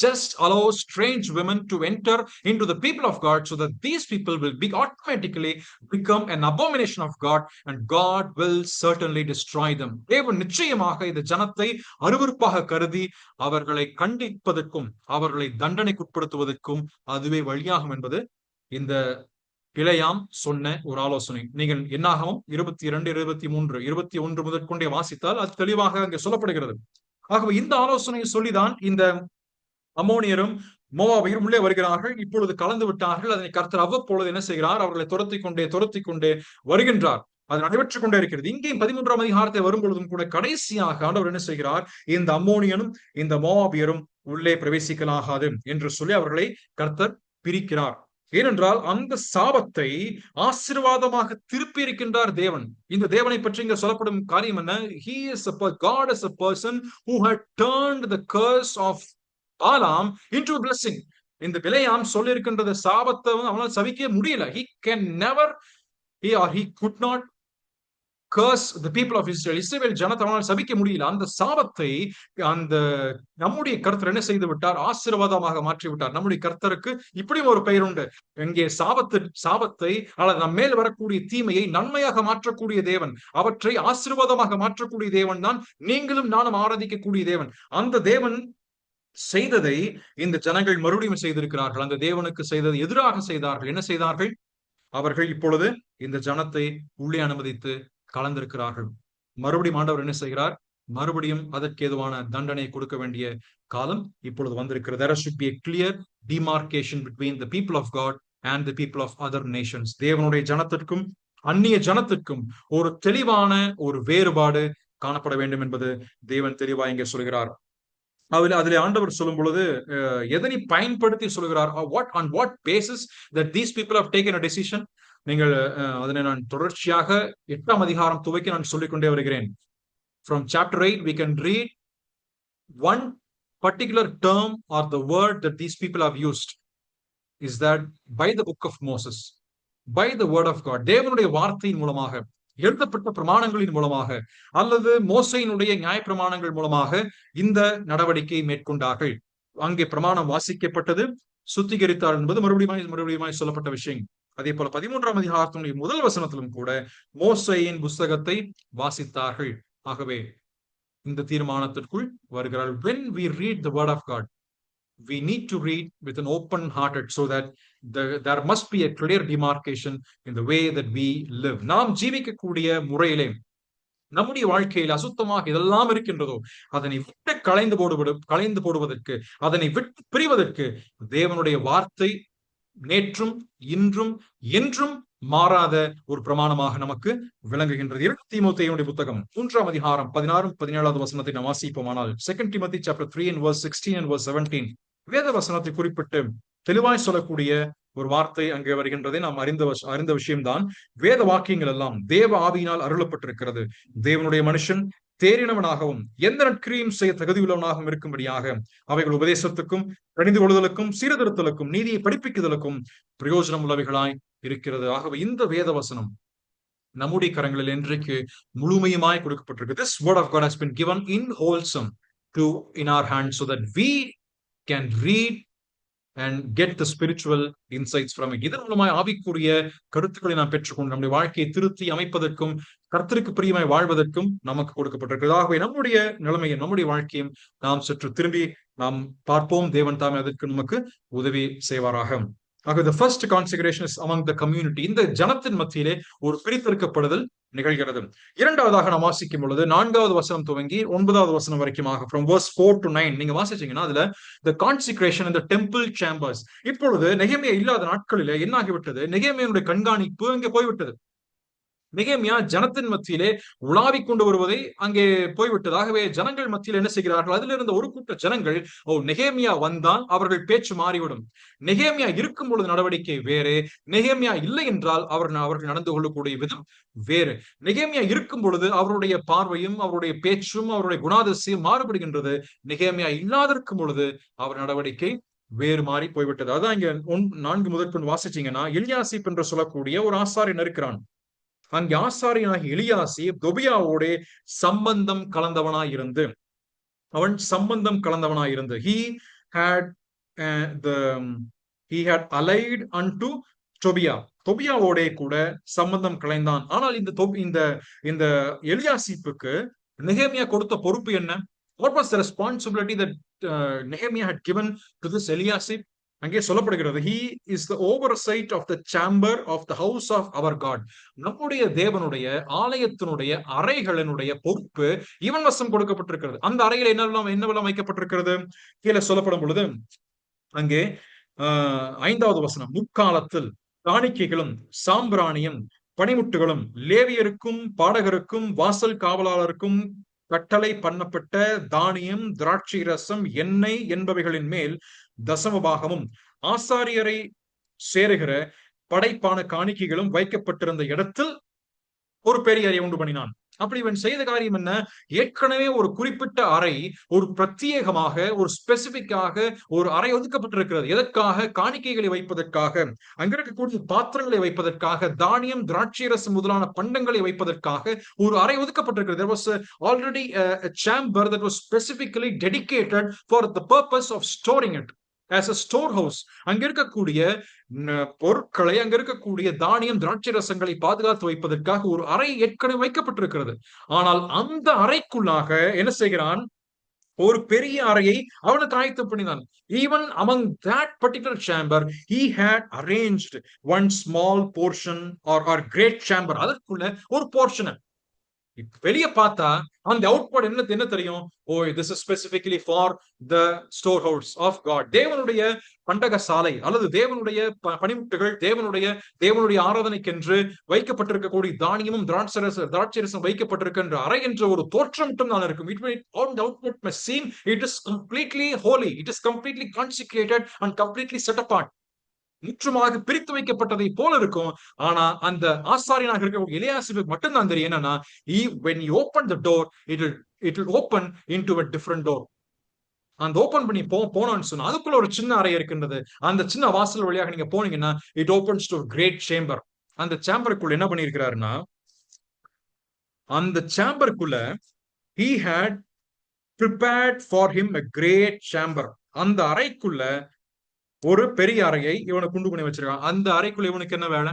Just allow strange women to enter into the people of God, so that these people will automatically become an abomination of God, and God will certainly destroy them. தேவன் நிச்சயமாக இந்த ஜனத்தை அருவருப்பாக கருதி அவர்களை கண்டிப்பதற்கும் அவர்களை தண்டனைக்குட்படுத்துவதற்கும் அதுவே வழியாகும் என்பது இந்த பிலேயாம் சொன்ன ஒரு ஆலோசனை. நீங்கள் என்னாகவும் 22, 23, 21 முதற்கொண்டே வாசித்தால் அது தெளிவாக அங்கே சொல்லப்படுகிறது. ஆகவே இந்த ஆலோசனையை சொல்லிதான் இந்த அம்மோனியரும் மோவாபியரும் உள்ளே வருகிறார்கள். இப்பொழுது கலந்து விட்டார்கள். அதனை கர்த்தர் அவ்வப்பொழுது என்ன செய்கிறார்? அவர்களை துரத்தி கொண்டே வருகின்றார். அது நடைபெற்றுக் கொண்டே இருக்கிறது. இங்கேயும் 13ஆம் அதிகாரத்தை வரும் பொழுதும் கூட கடைசியாக ஆண்டவர் என்ன செய்கிறார்? இந்த அம்மோனியனும் இந்த மோவாபியரும் உள்ளே பிரவேசிக்கலாகாது என்று சொல்லி அவர்களை கர்த்தர் பிரிக்கிறார். ஏனென்றால் அந்த சாபத்தை ஆசீர்வாதமாக திருப்பி இருக்கின்றார் தேவன். இந்த தேவனை பற்றி இங்க சொல்லப்படும் காரியம் என்ன? God is a person who had turned the curse of Balaam into a blessing. இந்த பிலேயாம் சொல்லி இருக்கின்றது சாபத்தை அவனால் சபிக்க முடியல. He could not curse the people of Israel. இஸ்ரவேல் ஜனத்தை அவனால் சபிக்க முடியல. அந்த சாபத்தை அந்த நம்முடைய கர்த்தர் என்ன செய்து விட்டார்? ஆசீர்வாதமாக மாற்றி விட்டார். நம்முடைய கர்த்தருக்கு இப்படியும் ஒரு பெயர் உண்டு. இங்கே சாபத்தை அல்லது நம்ம மேல் வரக்கூடிய தீமையை நன்மையாக மாற்றக்கூடிய தேவன், அவற்றை ஆசீர்வாதமாக மாற்றக்கூடிய தேவன் தான் நீங்களும் நானும் ஆராதிக்கக்கூடிய தேவன். அந்த தேவன் செய்ததை இந்த ஜனங்கள் மறுபடியும் செய்திருக்கிறார்கள். அந்த தேவனுக்கு செய்ததை எதிராக செய்தார்கள். என்ன செய்தார்கள்? அவர்கள் இப்பொழுது இந்த ஜனத்தை உள்ளே அனுமதித்து கலந்திருக்கிறார்கள். மறுபடியும் ஆண்டவர் என்ன செய்கிறார்? மறுபடியும் அதற்கு ஏதுவான தண்டனை கொடுக்க வேண்டிய காலம் இப்பொழுது வந்திருக்கிறது. There should be a clear demarcation between the people of God and the people of other nations. தேவனுடைய ஜனத்திற்கும் அந்நிய ஜனத்திற்கும் ஒரு தெளிவான ஒரு வேறுபாடு காணப்பட வேண்டும் என்பது தேவன் தெளிவாக இங்கே சொல்கிறார். அதில் ஆண்டவர் சொல்லும் பொழுது எதனை பயன்படுத்தி சொல்கிறார்? on what basis that these people have taken a decision? நீங்கள் அதனை நான் தொடர்ச்சியாக 8ஆம் அதிகாரம் துவக்கி நான் சொல்லிக்கொண்டே வருகிறேன். From chapter 8 we can read one particular term or the word that these people have used is that by the book of Moses, by the word of God, தேவனுடைய வார்த்தையின் மூலமாக, எழுதப்பட்ட பிரமாணங்களின் மூலமாக அல்லது மோசையினுடைய நியாய பிரமாணங்கள் மூலமாக இந்த நடவடிக்கை மேற்கொண்டார்கள். அங்கே பிரமாணம் வாசிக்கப்பட்டது, சுத்திகரித்தார் என்பது மறுபடியும் சொல்லப்பட்ட விஷயம். அதே போல 13ஆம் அதிகாரத்தினுடைய முதல் வசனத்திலும் கூட மோசையின் புஸ்தகத்தை வாசித்தார்கள். ஆகவே இந்த தீர்மானத்திற்குள் வருகிறார்கள். When we read the word of God, we need to read with an open hearted, so that there must be a clear demarcation in the way that we live. நாம் ஜீவிக்கக்கூடிய முறையிலே நம்முடைய வாழ்க்கையில் அசுத்தமாக இதெல்லாம் இருக்கின்றதோ அதனை விட்டு களைந்து போடுவதற்கு, அதனை விட்டு பிரிவதற்கு தேவனுடைய வார்த்தை நேற்றும் இன்றும் என்றும் மாறாத ஒரு பிரமாணமாக நமக்கு விளங்குகின்றது. 2 தீமோத்தேயுடைய புத்தகம் 3ஆம் அதிகாரம் 16, 17 வசனத்தை நாம் வாசிப்போமானால், 2 Timothy chapter 3 and verse 16 and verse 17 வேத வசனத்தை குறிப்பிட்டு தெளிவாய் சொல்லக்கூடிய ஒரு வார்த்தை அங்கே வருகின்றதை நாம் அறிந்த விஷயம்தான். வேத வாக்கியங்கள் எல்லாம் தேவ ஆவியினால் அருளப்பட்டிருக்கிறது. தேவனுடைய மனுஷன் தேறினவனாகவும் எந்த நற்கிரியும் செய்ய தகுதியுள்ளவனாகவும் இருக்கும்படியாக அவைகள் உபதேசத்துக்கும், கணிந்து கொள்ளுதலுக்கும், சீர்திருத்தலுக்கும், நீதியை படிப்பிக்குதலுக்கும் பிரயோஜனம் உள்ளவைகளாய் இருக்கிறது. ஆகவே இந்த வேத வசனம் நம்முடைய கரங்களில் இன்றைக்கு முழுமையுமாய் கொடுக்கப்பட்டிருக்கு. This word of God has been given in wholesome in our hands, so that we can read and get the spiritual insights from it. இதன் மூலமாய் ஆவிக்குரிய கருத்துக்களை நாம் பெற்றுக்கொண்டு நம்முடைய வாழ்க்கையை திருத்தி அமைப்பதற்கும் கர்த்தருக்கு பிரியமாய் வாழ்வதற்கும் நமக்கு கொடுக்கப்பட்டிருக்கிறது. ஆகவே நம்முடைய நிலைமையும் நம்முடைய வாழ்க்கையும் நாம் சற்று திரும்பி நாம் பார்ப்போம். தேவன் தாமே அதற்கு நமக்கு உதவி செய்வாராக. ஆக the first consecration is among the community. இந்த ஜனத்தின் மத்தியிலே ஒரு பிரித்தெடுக்கப்படுதல் நிகழ்கிறது. இரண்டாவதாக நாம் வாசிக்கும் பொழுது 4வது வசனம் துவங்கி 9வது வசனம் வரைக்குமாக from verse 4 to 9 நீங்க வாசிச்சீங்கன்னா அதுல the consecration in the temple chambers. இப்பொழுது நெகேமியா இல்லாத நாட்களிலே என்ன ஆகிவிட்டது? நெகேமியாவுடைய கண்காணிப்பு அங்கே போய்விட்டது. நெகேமியா ஜனத்தின் மத்தியிலே உலாவிக் கொண்டு வருவதை அங்கே போய்விட்டது. ஆகவே ஜனங்கள் மத்தியில் என்ன செய்கிறார்கள்? அதில் இருந்த ஒரு கூட்ட ஜனங்கள், நெகேமியா வந்தால் அவர்கள் பேச்சு மாறிவிடும், நெகேமியா இருக்கும் பொழுது நடவடிக்கை வேறு, நெகேமியா இல்லை என்றால் அவர்கள் நடந்து கொள்ளக்கூடிய விதம் வேறு. நெகேமியா இருக்கும் பொழுது அவருடைய பார்வையும் அவருடைய பேச்சும் அவருடைய குணாதிசயம் மாறுபடுகின்றது. நெகேமியா இல்லாதிருக்கும் பொழுது அவர் நடவடிக்கை வேறு மாறி போய்விட்டது. அதான் இங்க 4 முதற்கொண்டு வாசிச்சீங்கன்னா, எலியாசிப் என்று சொல்லக்கூடிய ஒரு ஆசாரியன் இருக்கிறான். அங்கே ஆசாரியனாகிய எலியாசிப் தொபியாவோட சம்பந்தம் கலந்தவனாயிருந்து he had allied unto Tobiah, தொபியாவோட கூட சம்பந்தம் கலைந்தான். ஆனால் இந்த எலியாசிப்புக்கு நெகேமியா கொடுத்த பொறுப்பு என்ன? What was the responsibility that Nehemiah had given to this Eliasib? அங்கே சொல்லப்படுகிறது, he is the oversight of the chamber of the house of our God. நம்முடைய தேவனுடைய ஆலயத்தினுடைய அறைகளினுடைய பொறுப்பு இவன் வசம் கொடுக்கப்பட்டிருக்கிறது. அந்த அறையில் என்னவெல்லாம் வைக்கப்பட்டிருக்கிறது கீழே சொல்லப்படும் பொழுது அங்கே 5வது வசனம், முற்காலத்தில் காணிக்கைகளும் சாம்பிராணியும் பனிமுட்டுகளும் லேவியருக்கும் பாடகருக்கும் வாசல் காவலாளருக்கும் கட்டளை பண்ணப்பட்ட தானியம் திராட்சை ரசம் எண்ணெய் என்பவைகளின் மேல் தசமபாகமும் ஆசாரியரை சேருகிற படைப்பான காணிக்கைகளும் வைக்கப்பட்டிருந்த இடத்தில் ஒரு பெரிய அறை உண்டு பண்ணினான். அப்படி இவன் செய்த காரியம் என்ன? ஏற்கனவே ஒரு குறிப்பிட்ட அறை, ஒரு பிரத்யேகமாக ஒரு ஸ்பெசிபிக்காக ஒரு அறை ஒதுக்கப்பட்டிருக்கிறது. எதற்காக? காணிக்கைகளை வைப்பதற்காக, அங்க இருக்கக்கூடிய பாத்திரங்களை வைப்பதற்காக, தானியம் திராட்சை ரசம் முதலான பண்டங்களை வைப்பதற்காக ஒரு அறை ஒதுக்கப்பட்டிருக்கிறது. There was already a chamber that was specifically dedicated for the purpose of storing it as a storehouse. அங்க இருக்கக்கூடிய பொருட்களை, அங்க இருக்கக்கூடிய தானியம் திராட்சை ரசங்களை பாதுகாத்து வைப்பதற்காக ஒரு அறை ஏற்கனவே வைக்கப்பட்டிருக்கிறது. ஆனால் அந்த அறைக்குள்ளாக என்ன செய்கிறான்? ஒரு பெரிய அறையை அவனுக்கு ஆயத்தம் பண்ணினான். Even among that particular chamber he had arranged one small portion or great chamber. அதற்குள்ள ஒரு போர்ஷன் வெளியே பார்த்தா அந்த அவுட்புட் என்ன தெரியும்? this is specifically for the storehouse of God. தேவனுடைய பண்டக சாலை அல்லது தேவனுடைய பனிமுட்டுகள், தேவனுடைய ஆராதனைக்கென்று வைக்கப்பட்டிருக்கக்கூடிய தானியமும் திராட்சை ரசம் வைக்கப்பட்டிருக்கின்ற அறை என்ற ஒரு தோற்றம் மட்டும் தான் இருக்கும். Output must seem it is completely holy, it is completely consecrated and completely set apart. முற்றுமாக பிரித்து வைக்கப்பட்டதை போல இருக்கும். ஆனா அந்த ஆசாரியனாக இருக்க எலியாசிபுக்கு மட்டும்தான் தெரியும் என்னன்னா, when you open the door it will open into a different door. அந்த ஓபன் பண்ணி போனோம்னு சொன்னா அதுக்குள்ள ஒரு சின்ன அறை இருக்கின்றது. அந்த சின்ன வாசல் வழியாக நீங்க போனீங்கன்னா it opens to a great chamber. அந்த சேம்பருக்குள்ள என்ன பண்ணிருக்கிறாருன்னா, அந்த சேம்பருக்குள்ள he had prepared for him a great chamber. அந்த அறைக்குள்ள ஒரு பெரிய அறையை இவனை குண்டு பண்ணி வச்சிருக்கான். அந்த அறைக்குள்ள இவனுக்கு என்ன வேலை?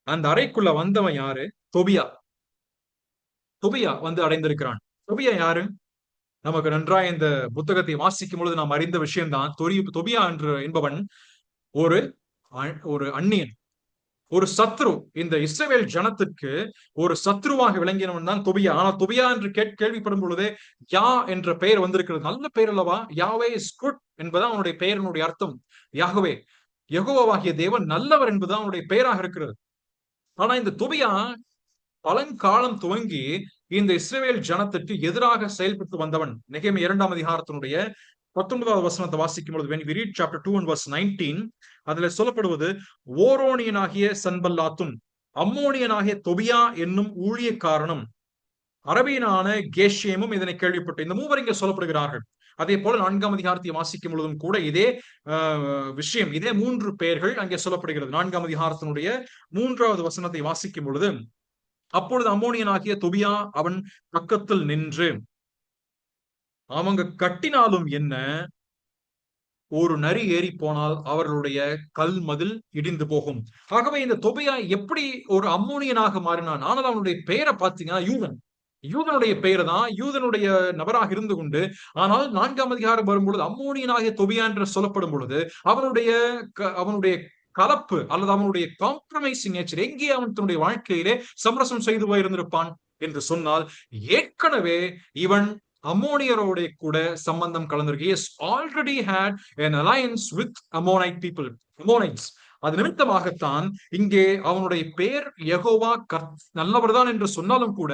அந்த அறைக்குள்ள வந்தவன் யாரு? தொபியா வந்து அடைந்திருக்கிறான். தொபியா யாரு? நமக்கு நன்றாய் இந்த புத்தகத்தை வாசிக்கும் பொழுது நாம் அறிந்த விஷயம்தான். தொபியா என்பவன் ஒரு அந்நியன், ஒரு சத்ரு. இந்த இஸ்ரவேல் ஜனத்திற்கு ஒரு சத்ருவாக விளங்கினவன் தான் தொபியா. ஆனா தொபியா என்று கேள்விப்படும் பொழுதே யா என்ற பெயர் வந்திருக்கிறது. நல்ல பெயர் அல்லவா? யாவே இஸ் குட் என்பதுதான் அவனுடைய பெயரினுடைய அர்த்தம். யாகவே, யெகோவாகிய தேவன் நல்லவர் என்பதுதான் அவனுடைய பெயராக இருக்கிறது. ஆனா இந்த தொபியா பழங்காலம் துவங்கி இந்த இஸ்ரவேல் ஜனத்திற்கு எதிராக செயல்பட்டு வந்தவன். நெகேமியா 2ஆம் அதிகாரத்தினுடைய 19வது வசனத்தை வாசிக்கும் பொழுது when we read chapter 2 and verse 19, அதுல சொல்லப்படுவது, ஓரோனியனாகிய சன்பல்லாத்தும் அம்மோனியனாகிய தொபியா என்னும் ஊழியக்காரனும் அரபியனான கேஷேமும் இதனை கேள்விப்பட்டு இந்த மூவர் இங்கே சொல்லப்படுகிறார்கள். அதே போல 4ஆம் அதிகாரத்தை வாசிக்கும் பொழுதும் கூட இதே விஷயம், இதே 3 பெயர்கள் அங்கே சொல்லப்படுகிறது. 4ஆம் அதிகாரத்தினுடைய 3வது வசனத்தை வாசிக்கும் பொழுது, அப்பொழுது அம்மோனியனாகிய தொபியா அவன் பக்கத்தில் நின்று, அவங்க கட்டினாலும் என்ன ஒரு நரி ஏறி போனால் அவர்களுடைய கல் மதில் இடிந்து போகும். ஆகவே இந்த தொபியா எப்படி ஒரு அம்மோனியனாக மாறினான்? ஆனால் அவனுடைய பெயரை பார்த்தீங்கன்னா யூதன். யூதனுடைய பெயர் தான், யூதனுடைய நபராக இருந்து கொண்டு, ஆனால் 4ஆம் அதிகாரம் வரும்பொழுது அம்மோனியனாகிய தொபியா என்று சொல்லப்படும் பொழுது அவனுடைய அவனுடைய கலப்பு அல்லது அவனுடைய காம்ப்ரமைசிங் நேச்சர் எங்கே அவன் தன்னுடைய வாழ்க்கையிலே சமரசம் செய்து போயிருந்திருப்பான் என்று சொன்னால், ஏற்கனவே இவன் அம்மோனியரோட கூட சம்பந்தம் கலந்திருக்கு. Already had an alliance with Ammonite people, Ammonites. அது நிமித்தமாகத்தான் இங்கே அவனுடைய பெயர் யெகோவா நல்லவர் தான் என்று சொன்னாலும் கூட,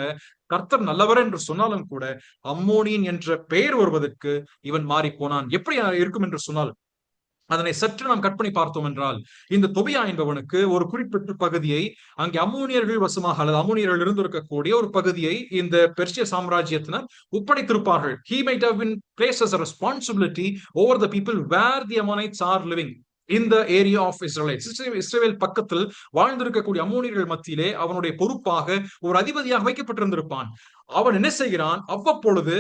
கர்த்தர் நல்லவர் என்று சொன்னாலும் கூட, அம்மோனியன் என்ற பெயர் வருவதற்கு இவன் மாறி போனான். எப்படி இருக்கும் என்று சொன்னால், அதனை சற்று நாம் கற்பனை பார்த்தோம் என்றால், இந்த தொபியா என்பவனுக்கு ஒரு குறிப்பிட்ட பகுதியை அங்கே அம்மோனியர்கள் வசமாக அல்லது அம்மோனியர்கள் இருந்திருக்கக்கூடிய ஒரு பகுதியை இந்த Persia சாம்ராஜ்யத்தினர் ஒப்படைத்திருப்பார்கள். He might have been placed as a responsibility over the people where the Ammonites are living in the area of Israelites. இஸ்ரவேல் பக்கத்தில் வாழ்ந்திருக்கக்கூடிய அம்மோனியர்கள் மத்தியிலே அவனுடைய பொறுப்பாக ஒரு அதிபதியாக வைக்கப்பட்டிருந்திருப்பான். அவன் என்ன செய்கிறான்? அவ்வப்பொழுது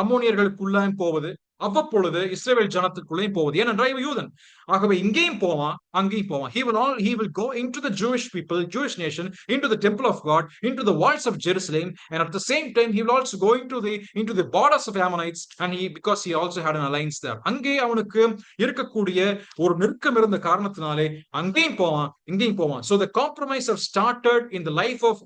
அம்மோனியர்களுக்குள்ளாயும் போவது, அவ்வப்பொழுது இஸ்ரவேல் ஜனத்துக்குள்ளேயும் போவது. ஏனென்றால் இவன் யூதன். ஆகவே இங்கேயும் போவான், அங்கேயும் போவான். He will go into the Jewish people, Jewish nation, into the temple of God, into the walls of Jerusalem, and at the same time he will also go into the borders of Ammonites, and because he also had an alliance there. அங்கே அவனுக்கு இருக்கக்கூடிய ஒரு நெருக்கம் இருந்த காரணத்தினாலே அங்கேயும் போவான், இங்கேயும் போவான். So the compromise have started in the life of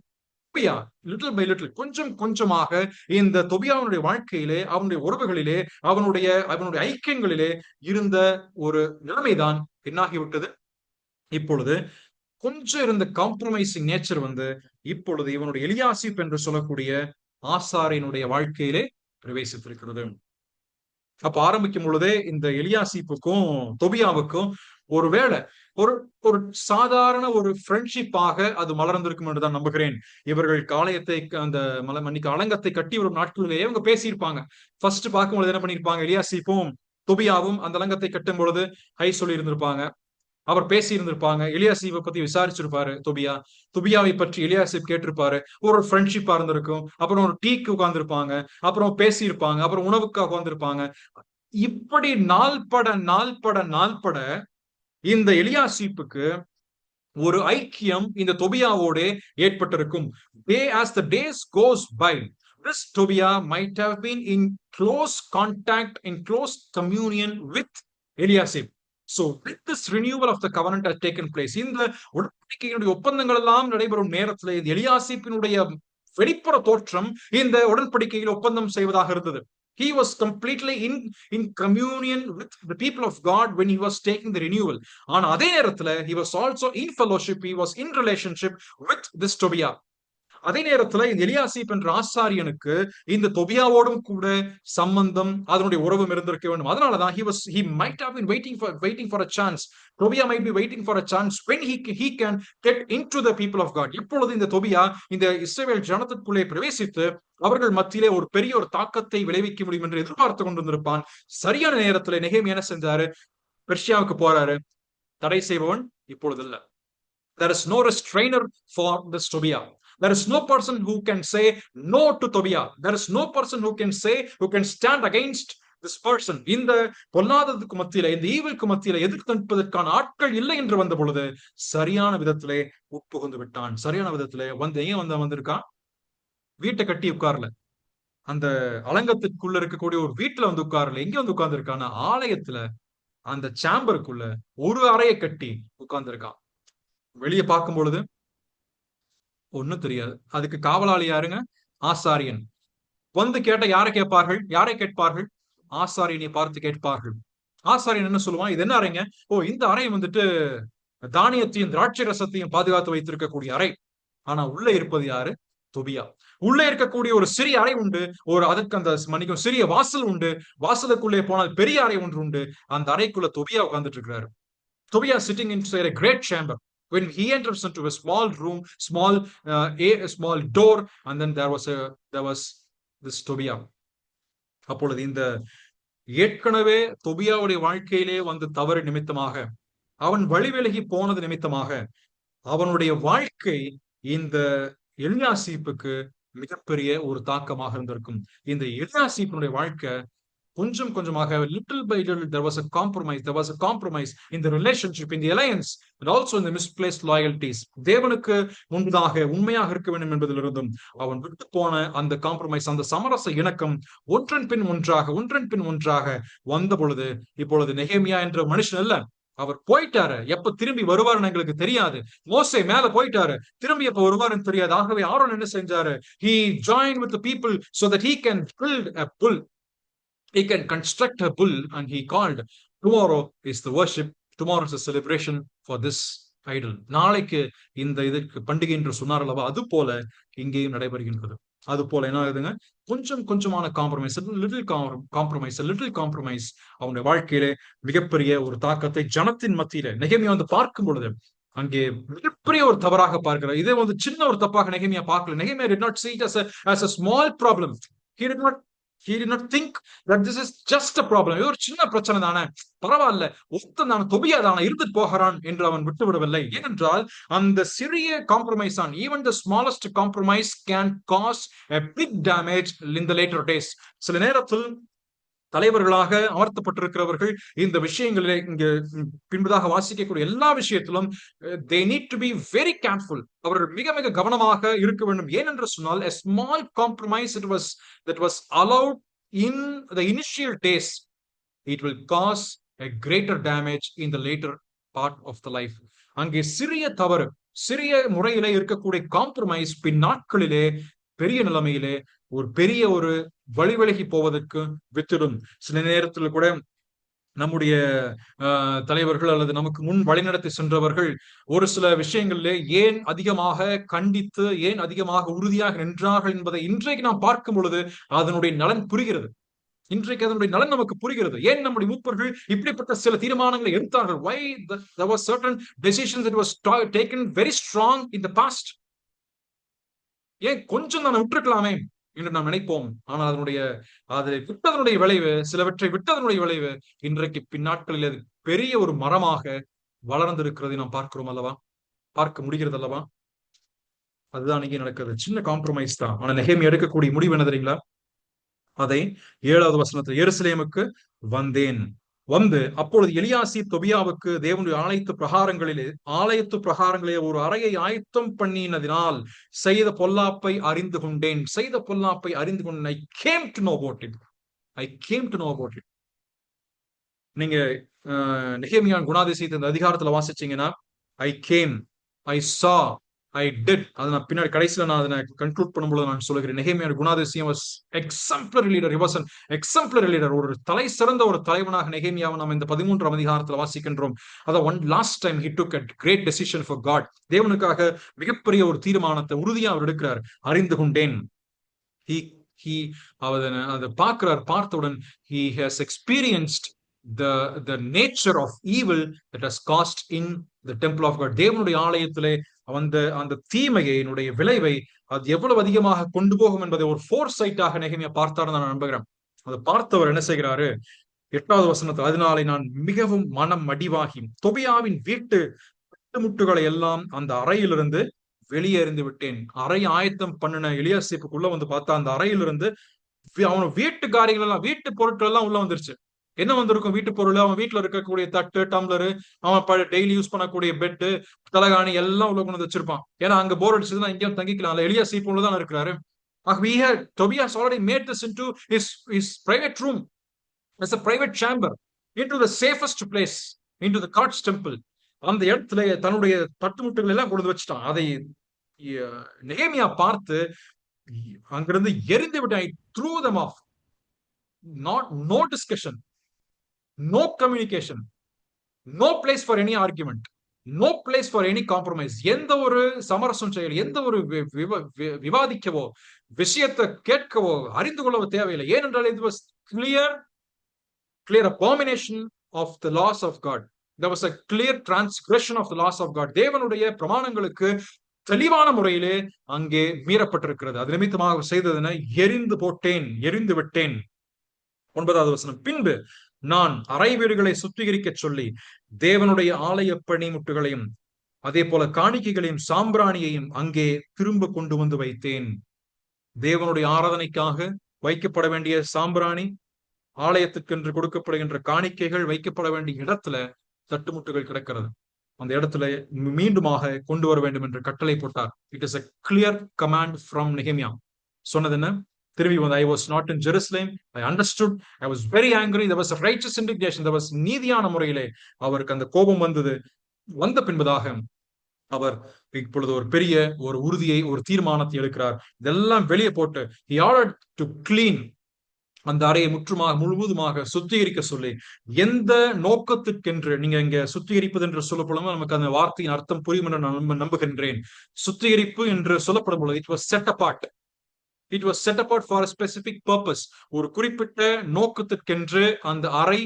தொபியா, லிட்டில் பை லிட்டில், கொஞ்சம் கொஞ்சமாக இந்த தொபியாவுடைய வாழ்க்கையிலே, அவனுடைய உறவுகளிலே, அவனுடைய ஐக்கியங்களிலே இருந்த ஒரு நிலைமைதான் என்னாகிவிட்டது. இப்பொழுது கொஞ்சம் இருந்த காம்ப்ரமைசிங் நேச்சர் இப்பொழுது இவனுடைய எலியாசிப் என்று சொல்லக்கூடிய ஆசாரியனுடைய வாழ்க்கையிலே பிரவேசித்திருக்கிறது. அப்ப ஆரம்பிக்கும் பொழுதே இந்த எலியாசிப்புக்கும் தொபியாவுக்கும் ஒருவேளை ஒரு சாதாரண ஒரு ஃப்ரெண்ட்ஷிப்பாக அது மலர்ந்திருக்கும் என்றுதான் நம்புகிறேன். இவர்கள் காளையத்தை அந்த அலங்கத்தை கட்டி வரும் நாட்களிலேயே இவங்க பேசியிருப்பாங்க. ஃபர்ஸ்ட் பார்க்கும்போது என்ன பண்ணிருப்பாங்க? எலியாசிப்பும் தொபியாவும் அந்த அலங்கத்தை கட்டும் பொழுது ஹை சொல்லி இருந்திருப்பாங்க. அவர் பேசி இருந்திருப்பாங்க. எலியாசிப்பை பத்தி விசாரிச்சிருப்பாரு தொபியாவை பற்றி எலியாசிப் கேட்டிருப்பாரு. ஒரு ஃப்ரெண்ட்ஷிப்பா இருந்திருக்கும். அப்புறம் ஒரு டீக்கு உட்கார்ந்துருப்பாங்க. அப்புறம் பேசியிருப்பாங்க. அப்புறம் உணவுக்காக உட்கார்ந்துருப்பாங்க. இப்படி நாள்பட இந்த எலியாசிப்புக்கு ஒரு ஐக்கியம் இந்த தொபியாவோட ஏற்பட்டிருக்கும். As the days goes by, this Tobiah might have been in close contact, in close communion with Eliasib. So with this renewal of the covenant has taken place, இந்த உடன்படிக்கையினுடைய ஒப்பந்தங்கள் எல்லாம் நடைபெறும் நேரத்தில் இந்த எலியாசிப்பினுடைய வெளிப்புற தோற்றம் இந்த உடன்படிக்கையில் ஒப்பந்தம் செய்வதாக இருந்தது. He was completely in communion with the people of God when he was taking the renewal. ஆனா அதே நேரத்துல he was also in fellowship, he was in relationship with this Tobiah. அதே நேரத்துல இந்த எலியாசிப் என்ற ஆசாரியனுக்கு இந்த தொபியாவோடும் கூட சம்பந்தம், அதனுடைய உறவும் இருந்திருக்க வேண்டும். அதனாலதான் he might have been waiting for a chance. Tobiah might be waiting for a chance when he can get into the people of God. இப்பொழுது இந்த தொபியா இந்த இஸ்ரவேல் ஜனத்துக்குள்ளே பிரவேசித்து அவர்கள் மத்தியிலே ஒரு பெரிய ஒரு தாக்கத்தை விளைவிக்க முடியும் என்று எதிர்பார்த்து கொண்டிருந்திருப்பான். சரியான நேரத்துல நெகேமியா என்ன செஞ்சாரு? பெர்சியாவுக்கு போறாரு. தடை செய்பவன் இப்பொழுது இல்ல. There is no restrainer for this Tobiah. There is no person who can say no to Tobiah. There is no person who can stand against this person. இந்த பொல்லாததுக்கு மத்தியில, இந்த ஈவிலுக்கு மத்தியில எதிர்த்து நிற்பதற்கான ஆட்கள் இல்லை என்று வந்த பொழுது சரியான விதத்திலே உட்புகுந்து விட்டான். சரியான விதத்திலே வந்திருக்கான். வீட்டை கட்டி உட்கார்ல, அந்த அலங்கத்துக்குள்ள இருக்கக்கூடிய ஒரு வீட்டுல உட்கார்ல. எங்க உட்கார்ந்து இருக்கான? ஆலயத்துல அந்த சாம்பருக்குள்ள ஒரு அறையை கட்டி உட்கார்ந்து இருக்கான். வெளியே பார்க்கும் பொழுது ஒண்ணும் தெரியாது. அதுக்கு காவலாளி யாருங்க? ஆசாரியன். கேட்ட யாரை கேட்பார்கள்? ஆசாரியனை பார்த்து கேட்பார்கள். ஆசாரியன் என்ன சொல்லுவான்? இது என்ன அறைங்க? இந்த அறை தானியத்தையும் திராட்சை ரசத்தையும் பாதுகாத்து வைத்திருக்கக்கூடிய அறை. ஆனா உள்ள இருப்பது யாரு? தொபியா. உள்ளே இருக்கக்கூடிய ஒரு சிறிய அறை உண்டு. அதுக்கு அந்த சிறிய வாசல் உண்டு. வாசலுக்குள்ளே போனால் பெரிய அறை ஒன்று உண்டு. அந்த அறைக்குள்ள தொபியா உட்கார்ந்துட்டு இருக்கிறாரு. Tobiah sitting inside a great chamber. When he enters into a small room, a small door, and then there was this Tobiah. அப்பொழுது இந்த ஏற்கனவே தொபியாவுடைய வாழ்க்கையிலே தவறு நிமித்தமாக, அவன் வழிவிலகி போனது நிமித்தமாக, அவனுடைய வாழ்க்கை இந்த எலியாசிப்புக்கு மிகப்பெரிய ஒரு தாக்கமாக இருந்திருக்கும். இந்த எலியாசிப்பினுடைய வாழ்க்கை கொஞ்சம் கொஞ்சமாக little by little there was a compromise, in the relationship, in the alliance, and also in the misplaced loyalties. தேவனுக்கு முன்பதாக உண்மையாக இருக்க வேண்டும் என்பதிலிருந்தும் அவன் விட்டு போன அந்த காம்ப்ரமைஸ், அந்த சமரச இணக்கம் ஒன்றன் பின் ஒன்றாக வந்த பொழுது, இப்பொழுது நெகேமியா என்ற மனுஷன் அல்ல, அவர் போயிட்டாரு. எப்ப திரும்பி வருவாருன்னு எங்களுக்கு தெரியாது. மோசே மேல போயிட்டாரு, திரும்பி எப்ப வருவாருன்னு தெரியாது. ஆகவே ஆரோன் என்ன செஞ்சாரு? He joined with the people so that he can build a bull, he can construct a bull, and he called, tomorrow is the worship, tomorrow is the celebration for this idol. நாளைக்கு இந்த இதுக்கு பண்டிகை என்று சொன்னார் அல்லவா, அது போல இங்கேயும் நடைபெறுகின்றது. அது போல என்ன ஆகுதுங்க, கொஞ்சம் கொஞ்சமான காம்ப்ரமைஸ், லிட்டில் காம்ப்ரமைஸ் அவனுடைய வாழ்க்கையிலே மிகப்பெரிய ஒரு தாக்கத்தை ஜனத்தின் மத்தியில நெகேமியா வந்து பார்க்கும் பொழுது அங்கே மிகப்பெரிய ஒரு தவறாக பார்க்கிறார். இதே வந்து சின்ன ஒரு தப்பாக நெகேமியா பார்க்கல. நெகேமியா did not see it as a small problem. He did not think that this is just a problem. இது ஒரு சின்ன பிரச்சனை தானே, பரவாயில்ல, ஒருத்தன் தானே, தொபியா தானே, இருந்துட்டு போகிறான் என்று அவன் விட்டுவிடவில்லை. ஏனென்றால் அந்த சிறிய காம்ப்ரமைஸ் தான், even the smallest compromise can cause a big damage in the later days. சில நேரத்தில் தலைவர்களாக அமர்த்தப்பட்டிருக்கிறவர்கள் இந்த விஷயங்களிலே இங்க பின்பதாக வாசிக்கக்கூடிய எல்லா விஷயத்திலும் they need to be very careful. அவர்கள் மிக மிக கவனமாக இருக்க வேண்டும். ஏனென்று சொன்னால் a small compromise that was allowed in the initial days, it will cause a greater damage in the later part of the life. அங்கே சிறிய தவறு, சிறிய முறையிலே இருக்கக்கூடிய காம்ப்ரமைஸ் பின் நாட்களிலே பெரிய நிலைமையிலே ஒரு பெரிய ஒரு வழிவிலகி போவதற்கு வித்திடும். சில நேரத்தில் கூட நம்முடைய தலைவர்கள் அல்லது நமக்கு முன் வழிநடத்தி சென்றவர்கள் ஒரு சில விஷயங்களிலே ஏன் அதிகமாக கண்டித்து, ஏன் அதிகமாக உறுதியாக நின்றார்கள் என்பதை இன்றைக்கு நாம் பார்க்கும் பொழுது அதனுடைய நலன் புரிகிறது. இன்றைக்கு அதனுடைய நலன் நமக்கு புரிகிறது. ஏன் நம்முடைய மூப்பர்கள் இப்படிப்பட்ட சில தீர்மானங்களை எடுத்தார்கள்? Why there was certain decisions that was taken very strong in the past? ஏன் கொஞ்சம் நான் விட்டுருக்கலாமே என்று நாம் நினைப்போம். ஆனால் அதை விட்டதனுடைய விளைவு, சிலவற்றை விட்டதனுடைய விளைவு இன்றைக்கு பின்னாட்களில் அது பெரிய ஒரு மரமாக வளர்ந்திருக்கிறதை நாம் பார்க்கிறோம் அல்லவா, பார்க்க முடிகிறது அல்லவா. அதுதான் இங்கே நடக்கிறது. சின்ன காம்ப்ரமைஸ் தான். ஆனா நெகேமியா எடுக்கக்கூடிய முடிவு என்ன தெரியுங்களா? அதை 7வது வசனத்தில், எருசலேமுக்கு வந்தேன், வந்து அப்பொழுது எலியாசிப் தொபியாவுக்கு தேவனுடைய ஆலயத்து பிரகாரங்களிலே ஒரு அறையை ஆயத்தம் பண்ணினதினால் செய்த பொல்லாப்பை அறிந்து கொண்டேன். I came to know about it. நீங்க நெகேமியாவின் குணாதிசயத்தை இந்த அதிகாரத்துல வாசிச்சீங்கன்னா, I came, I saw, I did, அதை நான் பின்னாடி கடைசியில நான் அதை கன்க்ளூட் பண்ணும்போது நான் சொல்லுகிறேன். நெகேமியாவின் குணாதிசயம் was exemplary leader. He was an exemplary leader. ஒரு தலை சிறந்த ஒரு தலைவனாக நெகேமியாவை நாம் இந்த 13ஆம் அதிகாரத்துல வாசிக்கின்றோம். அதான் one last time he took a great decision for God. தேவனுக்காக மிகப்பெரிய ஒரு தீர்மானத்தை உறுதியா அவர் எடுக்கிறார். அறிந்து கொண்டேன். அதை பார்த்தவுடன் he has experienced the nature of evil that has caused in the temple of God. தேவனுடைய ஆலயத்திலே அந்த தீமையினுடைய விளைவை அது எவ்வளவு அதிகமாக கொண்டு போகும் என்பதை ஒரு ஃபோர்சைட்டாக நெகேமியா பார்த்தார் நான் நம்புகிறேன். அதை பார்த்தவர் என்ன செய்கிறாரு? 8வது வசனத்தில், அதனாலே நான் மிகவும் மனம் மடிவாகி தொபியாவின் வீட்டு முட்டுகளை எல்லாம் அந்த அறையிலிருந்து வெளியே எறிந்து விட்டேன். அறை ஆயத்தம் பண்ணின எலியாசிப்புக்குள்ள வந்து பார்த்தா அந்த அறையிலிருந்து அவன் வீட்டு காரியங்கள் எல்லாம், வீட்டு பொருட்கள் எல்லாம் உள்ள வந்துருச்சு. என்ன வந்திருக்கும்? வீட்டு பொருள், அவன் வீட்டுல இருக்கக்கூடிய தட்டு, டம்ளரு, அவன் டெய்லி யூஸ் பண்ணக்கூடிய பெட்டு, தலகாணி எல்லாம் உள்ள கொண்டு வந்து வச்சிருப்பான். ஏன்னா அங்க போர் அடிச்சதுன்னா இங்கேயும் தங்கிக்கலாம். எலியாசிப் உள்ளதான் இருக்கிறாரு. Tobias already made this into his private room, as a private chamber, into the safest place, into the God's temple. அந்த இடத்துல தன்னுடைய தட்டுமுட்டுகள் எல்லாம் கொண்டு வச்சுட்டான். அதை நெகேமியா பார்த்து அங்கிருந்து எரிந்து விட்டான். Threw them off. No discussion, no communication, no place for any argument, no place for any compromise. எந்த ஒரு சமரசம் செய்யல, எந்த ஒரு விவாதிக்கவோ, விஷயத்தை கேட்கவோ, அறிந்து கொள்ளவோ தேவையில்லை. ஏனென்றால் it was clear abomination of the laws of God. There was a clear transgression of the laws of God. தேவனுடைய பிரமாணங்களுக்கு தெளிவான முறையிலே அங்கே மீறப்பட்டிருக்கிறது. அது நிமித்தமாக செய்ததென எரிந்து விட்டேன். 9வது வசனம், பின்பு நான் அறை வீடுகளை சுத்திகரிக்க சொல்லி தேவனுடைய ஆலய பணிமுட்டுகளையும் அதே போல காணிக்கைகளையும் சாம்பிராணியையும் அங்கே திரும்ப கொண்டு வந்து வைத்தேன். தேவனுடைய ஆராதனைக்காக வைக்கப்பட வேண்டிய சாம்பிராணி, ஆலயத்துக்கென்று கொடுக்கப்படுகின்ற காணிக்கைகள் வைக்கப்பட வேண்டிய இடத்துல தட்டுமுட்டுகள் கிடக்கிறது. அந்த இடத்துல மீண்டுமாக கொண்டு வர வேண்டும் என்று கட்டளை போட்டார். It is a clear command from Nehemiah. சொன்னது என்ன? திரும்பி வந்து, I was not in Jerusalem, I understood, I was very angry, there was a righteous indignation, there was நீதியான முறையிலே அவருக்கு அந்த கோபம் வந்தது. வந்த பின்பதாக அவர் இப்பொழுது ஒரு பெரிய ஒரு உறுதியை, ஒரு தீர்மானத்தை எடுக்கிறார். இதெல்லாம் வெளியே போட்டு he ordered to clean, அந்த அறையை முழுவதுமாக சுத்திகரிக்க சொல்லி, எந்த நோக்கத்துக்கென்று நீங்க இங்க சுத்திகரிப்பது என்று சொல்லப்படும் நமக்கு அந்த வார்த்தையின் அர்த்தம் புரியும் என்று நான் நம்புகின்றேன். சுத்திகரிப்பு என்று சொல்லப்படும் பொழுது it was set apart. It was set apart for specific purpose. ஒரு குறிப்பிட்ட நோக்கத்திற்கென்று அந்த அறை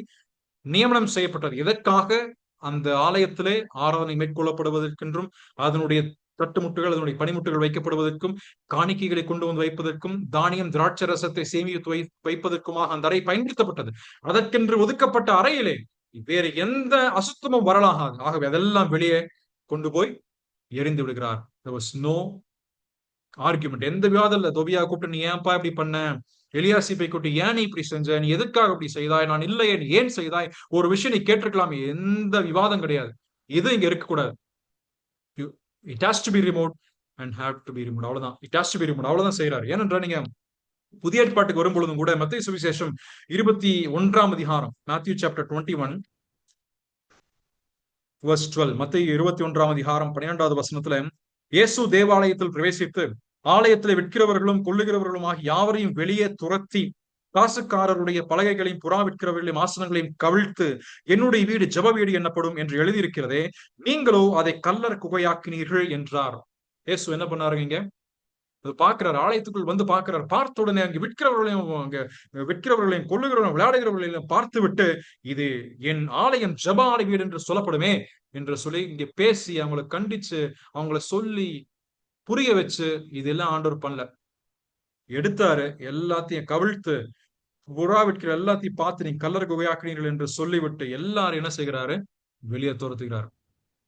நியமனம் செய்யப்பட்டது. எதற்காக? அந்த ஆலயத்திலே ஆராதனை மேற்கொள்ளப்படுவதற்கென்றும், அதனுடைய தட்டுமுட்டுகள், அதனுடைய பனிமுட்டுகள் வைக்கப்படுவதற்கும், காணிக்கைகளை கொண்டு வந்து வைப்பதற்கும், தானியம் திராட்சை ரசத்தை சேமித்து வைப்பதற்குமாக அந்த அறை பயன்படுத்தப்பட்டது. அதற்கென்று ஒதுக்கப்பட்ட அறையிலே வேறு எந்த அசுத்தமும் வரலாகாது. ஆகவே அதெல்லாம் வெளியே கொண்டு போய் எரிந்து விடுகிறார். There was no argument. எந்த விவாதம் இல்ல. தொபியா கூப்பிட்டு, நீ ஏன்பா இப்படி பண்ண? எலியாசிப்பை கூப்பிட்டு, ஏன் நீ இப்படி செஞ்ச? நீ எதுக்காக இப்படி செய்தாய்? நான் இல்லையே, நீ ஏன் செய்தாய்? ஒரு விஷயம் நீ கேட்டிருக்கலாமே. எந்த விவாதம் கிடையாது. இது இங்க இருக்கக்கூடாது. It has to be removed and have to be removed. அவ்வளவுதான். It has to be removed. அவ்வளவுதான் செய்யறாரு. ஏனென்றால் நீங்க புதிய ஏற்பாட்டுக்கு வரும்பொழுதும் கூட மத்தேயு சுவிசேஷம் 21ஆம் அதிகாரம், Matthew chapter 21 verse 12, மத்தேயு 21ஆம் அதிகாரம் 12வது வசனத்துல, இயேசு தேவாலயத்தில் பிரவேசித்து ஆலயத்தில் விற்கிறவர்களும் கொள்ளுகிறவர்களும் ஆகிய யாவரையும் வெளியே துரத்தி, காசுக்காரருடைய பலகைகளையும் புறா விற்கிறவர்களையும் ஆசனங்களையும் கவிழ்த்து, என்னுடைய வீடு ஜெப வீடு என்னப்படும் என்று எழுதியிருக்கிறதே, நீங்களோ அதை கல்லர் குகையாக்கினீர்கள் என்றார். இயேசு என்ன பண்ணாருங்க? இங்க பார்க்கிறார், ஆலயத்துக்குள் வந்து பார்க்கிறார். பார்த்த உடனே அங்க விற்கிறவர்களையும் கொள்ளுகிறவர்களையும் விளையாடுகிறவர்களையும் பார்த்து விட்டு, இது என் ஆலயம் ஜெப ஆலய வீடு என்று சொல்லப்படுமே என்று சொல்லி இங்க பேசி அவங்களை கண்டிச்சு, அவங்களை சொல்லி புரிய வச்சு, இதெல்லாம் ஆண்டவர் பண்ணல. எடுத்தாரு, எல்லாத்தையும் கவிழ்த்து, புறா விற்கிற எல்லாத்தையும் பார்த்து நீங்க கல்லர் குகையாக்குறீர்கள் என்று சொல்லிவிட்டு எல்லாரும் என்ன செய்கிறாரு? வெளியே துரத்துகிறார்.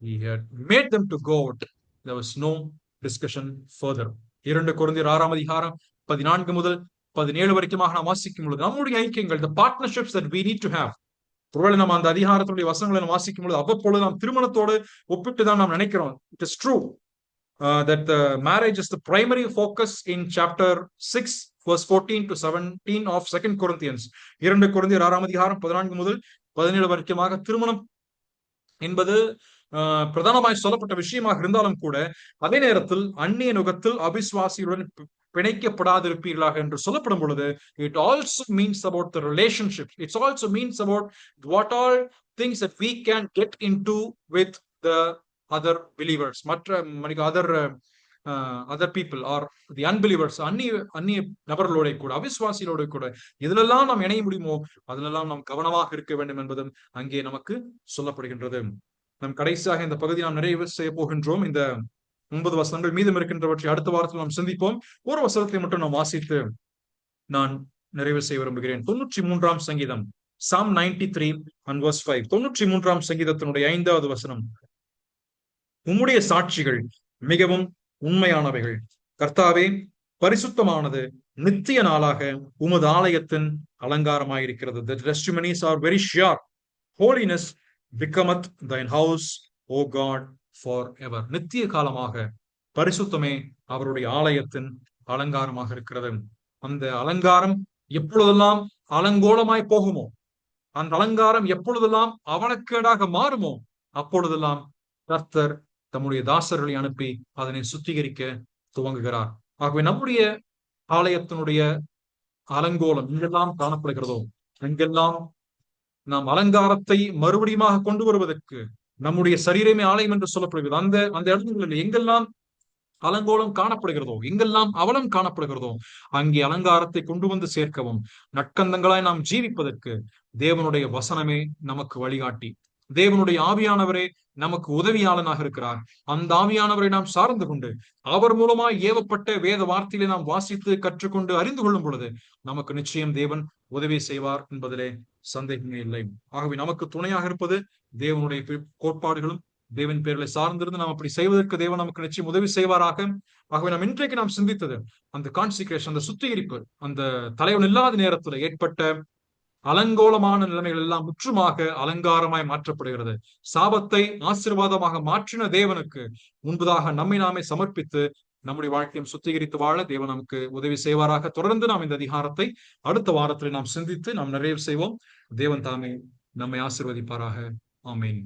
He had made them to go out. There was no discussion further. 2 கொரிந்தியர் 6ஆம் அதிகாரம் 14 முதல் 17 வரைக்குமாக நாம் வாசிக்கும் பொழுது நம்முடைய ஐக்கியங்கள், the partnerships that we need to have, ஒருவேளை நம்ம அந்த அதிகாரத்துடைய வசனங்களை நாம் வாசிக்கும் பொழுது அவ்வப்பொழுது நாம் திருமணத்தோடு ஒப்பிட்டு தான் நாம் நினைக்கிறோம். It is true that the marriage is the primary focus in chapter 6 verse 14 to 17 of 2 Corinthians. 2 கொரிந்தியர் 6ஆம் அதிகாரம் 14 முதல் 17 வரைக்குமாக திருமணம் என்பது பிரதானமாய் சொல்லப்பட்ட விஷயமாக இருந்தாலும் கூட, அதே நேரத்தில் அந்நிய நுகத்தில் அவிசுவாசிகளுடன் பிணைக்கப்படாதிருப்பீர்களாக என்று சொல்லப்படும் பொழுது, it also means about the relationship. It also means about what all things that we can get into with the other believers, other people or the unbelievers, அந்நிய நபர்களோட கூட, அவிசுவாசிகளோட கூட இதிலெல்லாம் நாம் இணைய முடியுமோ அதிலெல்லாம் நாம் கவனமாக இருக்க வேண்டும் என்பதும் அங்கே நமக்கு சொல்லப்படுகின்றது. நம் கடைசியாக இந்த பகுதி நாம் நிறைவு செய்ய போகின்றோம். இந்த 9 வசனங்கள் மீதம் இருக்கின்றவற்றை அடுத்த வாரத்தில் நாம் சிந்திப்போம். ஒரு வசனத்தை மட்டும் நாம் வாசித்து நான் நிறைவு செய்ய விரும்புகிறேன். 93ஆம் சங்கீதம், Psalm 93 and verse 5. 93ஆம் சங்கீதத்தினுடைய 5வது வசனம். உம்முடைய சாட்சிகள் மிகவும் உண்மையானவைகள், கர்த்தாவே, பரிசுத்தமானது நித்திய நாளாக உமது ஆலயத்தின் அலங்காரமாயிருக்கிறது. The testimonies are very sure. Holiness becometh thine house, O God, forever. நித்திய காலமாக பரிசுத்தமே அவருடைய ஆலயத்தின் அலங்காரமாக இருக்கிறது. அந்த அலங்காரம் எப்பொழுதெல்லாம் அலங்கோலமாய் போகுமோ, அந்த அலங்காரம் எப்பொழுதெல்லாம் அவலக்கேடாக மாறுமோ, அப்பொழுதெல்லாம் கர்த்தர் தம்முடைய தாசர்களை அனுப்பி அதனை சுத்திகரிக்க துவங்குகிறார். ஆகவே நம்முடைய ஆலயத்தினுடைய அலங்கோலம் எங்கெல்லாம் காணப்படுகிறதோ, எங்கெல்லாம் நாம் அலங்காரத்தை மறுபடியும் கொண்டு வருவதற்கு, நம்முடைய சரீரமே ஆலயம் என்று சொல்லப்படுகிறது, அந்த இடங்களில் எங்கெல்லாம் அலங்கோலம் காணப்படுகிறதோ, எங்கெல்லாம் அவலம் காணப்படுகிறதோ, அங்கே அலங்காரத்தை கொண்டு வந்து சேர்க்கவும், நற்கந்தங்களாய் நாம் ஜீவிப்பதற்கு தேவனுடைய வசனமே நமக்கு வழிகாட்டி, தேவனுடைய ஆவியானவரே நமக்கு உதவியாளனாக இருக்கிறார். அந்த ஆவியானவரை நாம் சார்ந்து கொண்டு அவர் மூலமாய் ஏவப்பட்ட வேத வார்த்தைகளை நாம் வாசித்து கற்றுக்கொண்டு அறிந்து கொள்ளும் பொழுது நமக்கு நிச்சயம் தேவன் உதவி செய்வார் என்பதிலே சந்தேகமே இல்லை. ஆகவே நமக்கு துணையாக இருப்பது தேவனுடைய கோட்பாடுகளும் தேவன் பேர்களை சார்ந்திருந்து நாம் அப்படி செய்வதற்கு தேவன் நமக்கு நிச்சயம் உதவி செய்வாராக. ஆகவே நாம் இன்றைக்கு நாம் சிந்தித்தது அந்த கான்சிக்ரேஷன், அந்த சுத்திகரிப்பு, அந்த தலைவன் இல்லாத நேரத்தில் ஏற்பட்ட அலங்கோலமான நிலைமைகள் எல்லாம் முற்றுமாக அலங்காரமாய் மாற்றப்படுகிறது. சாபத்தை ஆசீர்வாதமாக மாற்றின தேவனுக்கு முன்பதாக நம்மை நாமே சமர்ப்பித்து நம்முடைய வாழ்க்கையும் சுத்திகரித்து வாழ தேவன் நமக்கு உதவி செய்வாராக. தொடர்ந்து நாம் இந்த அதிகாரத்தை அடுத்த வாரத்தில் நாம் சிந்தித்து நாம் நிறைவு செய்வோம். தேவன் தாமே நம்மை ஆசீர்வதிப்பாராக. ஆமென்.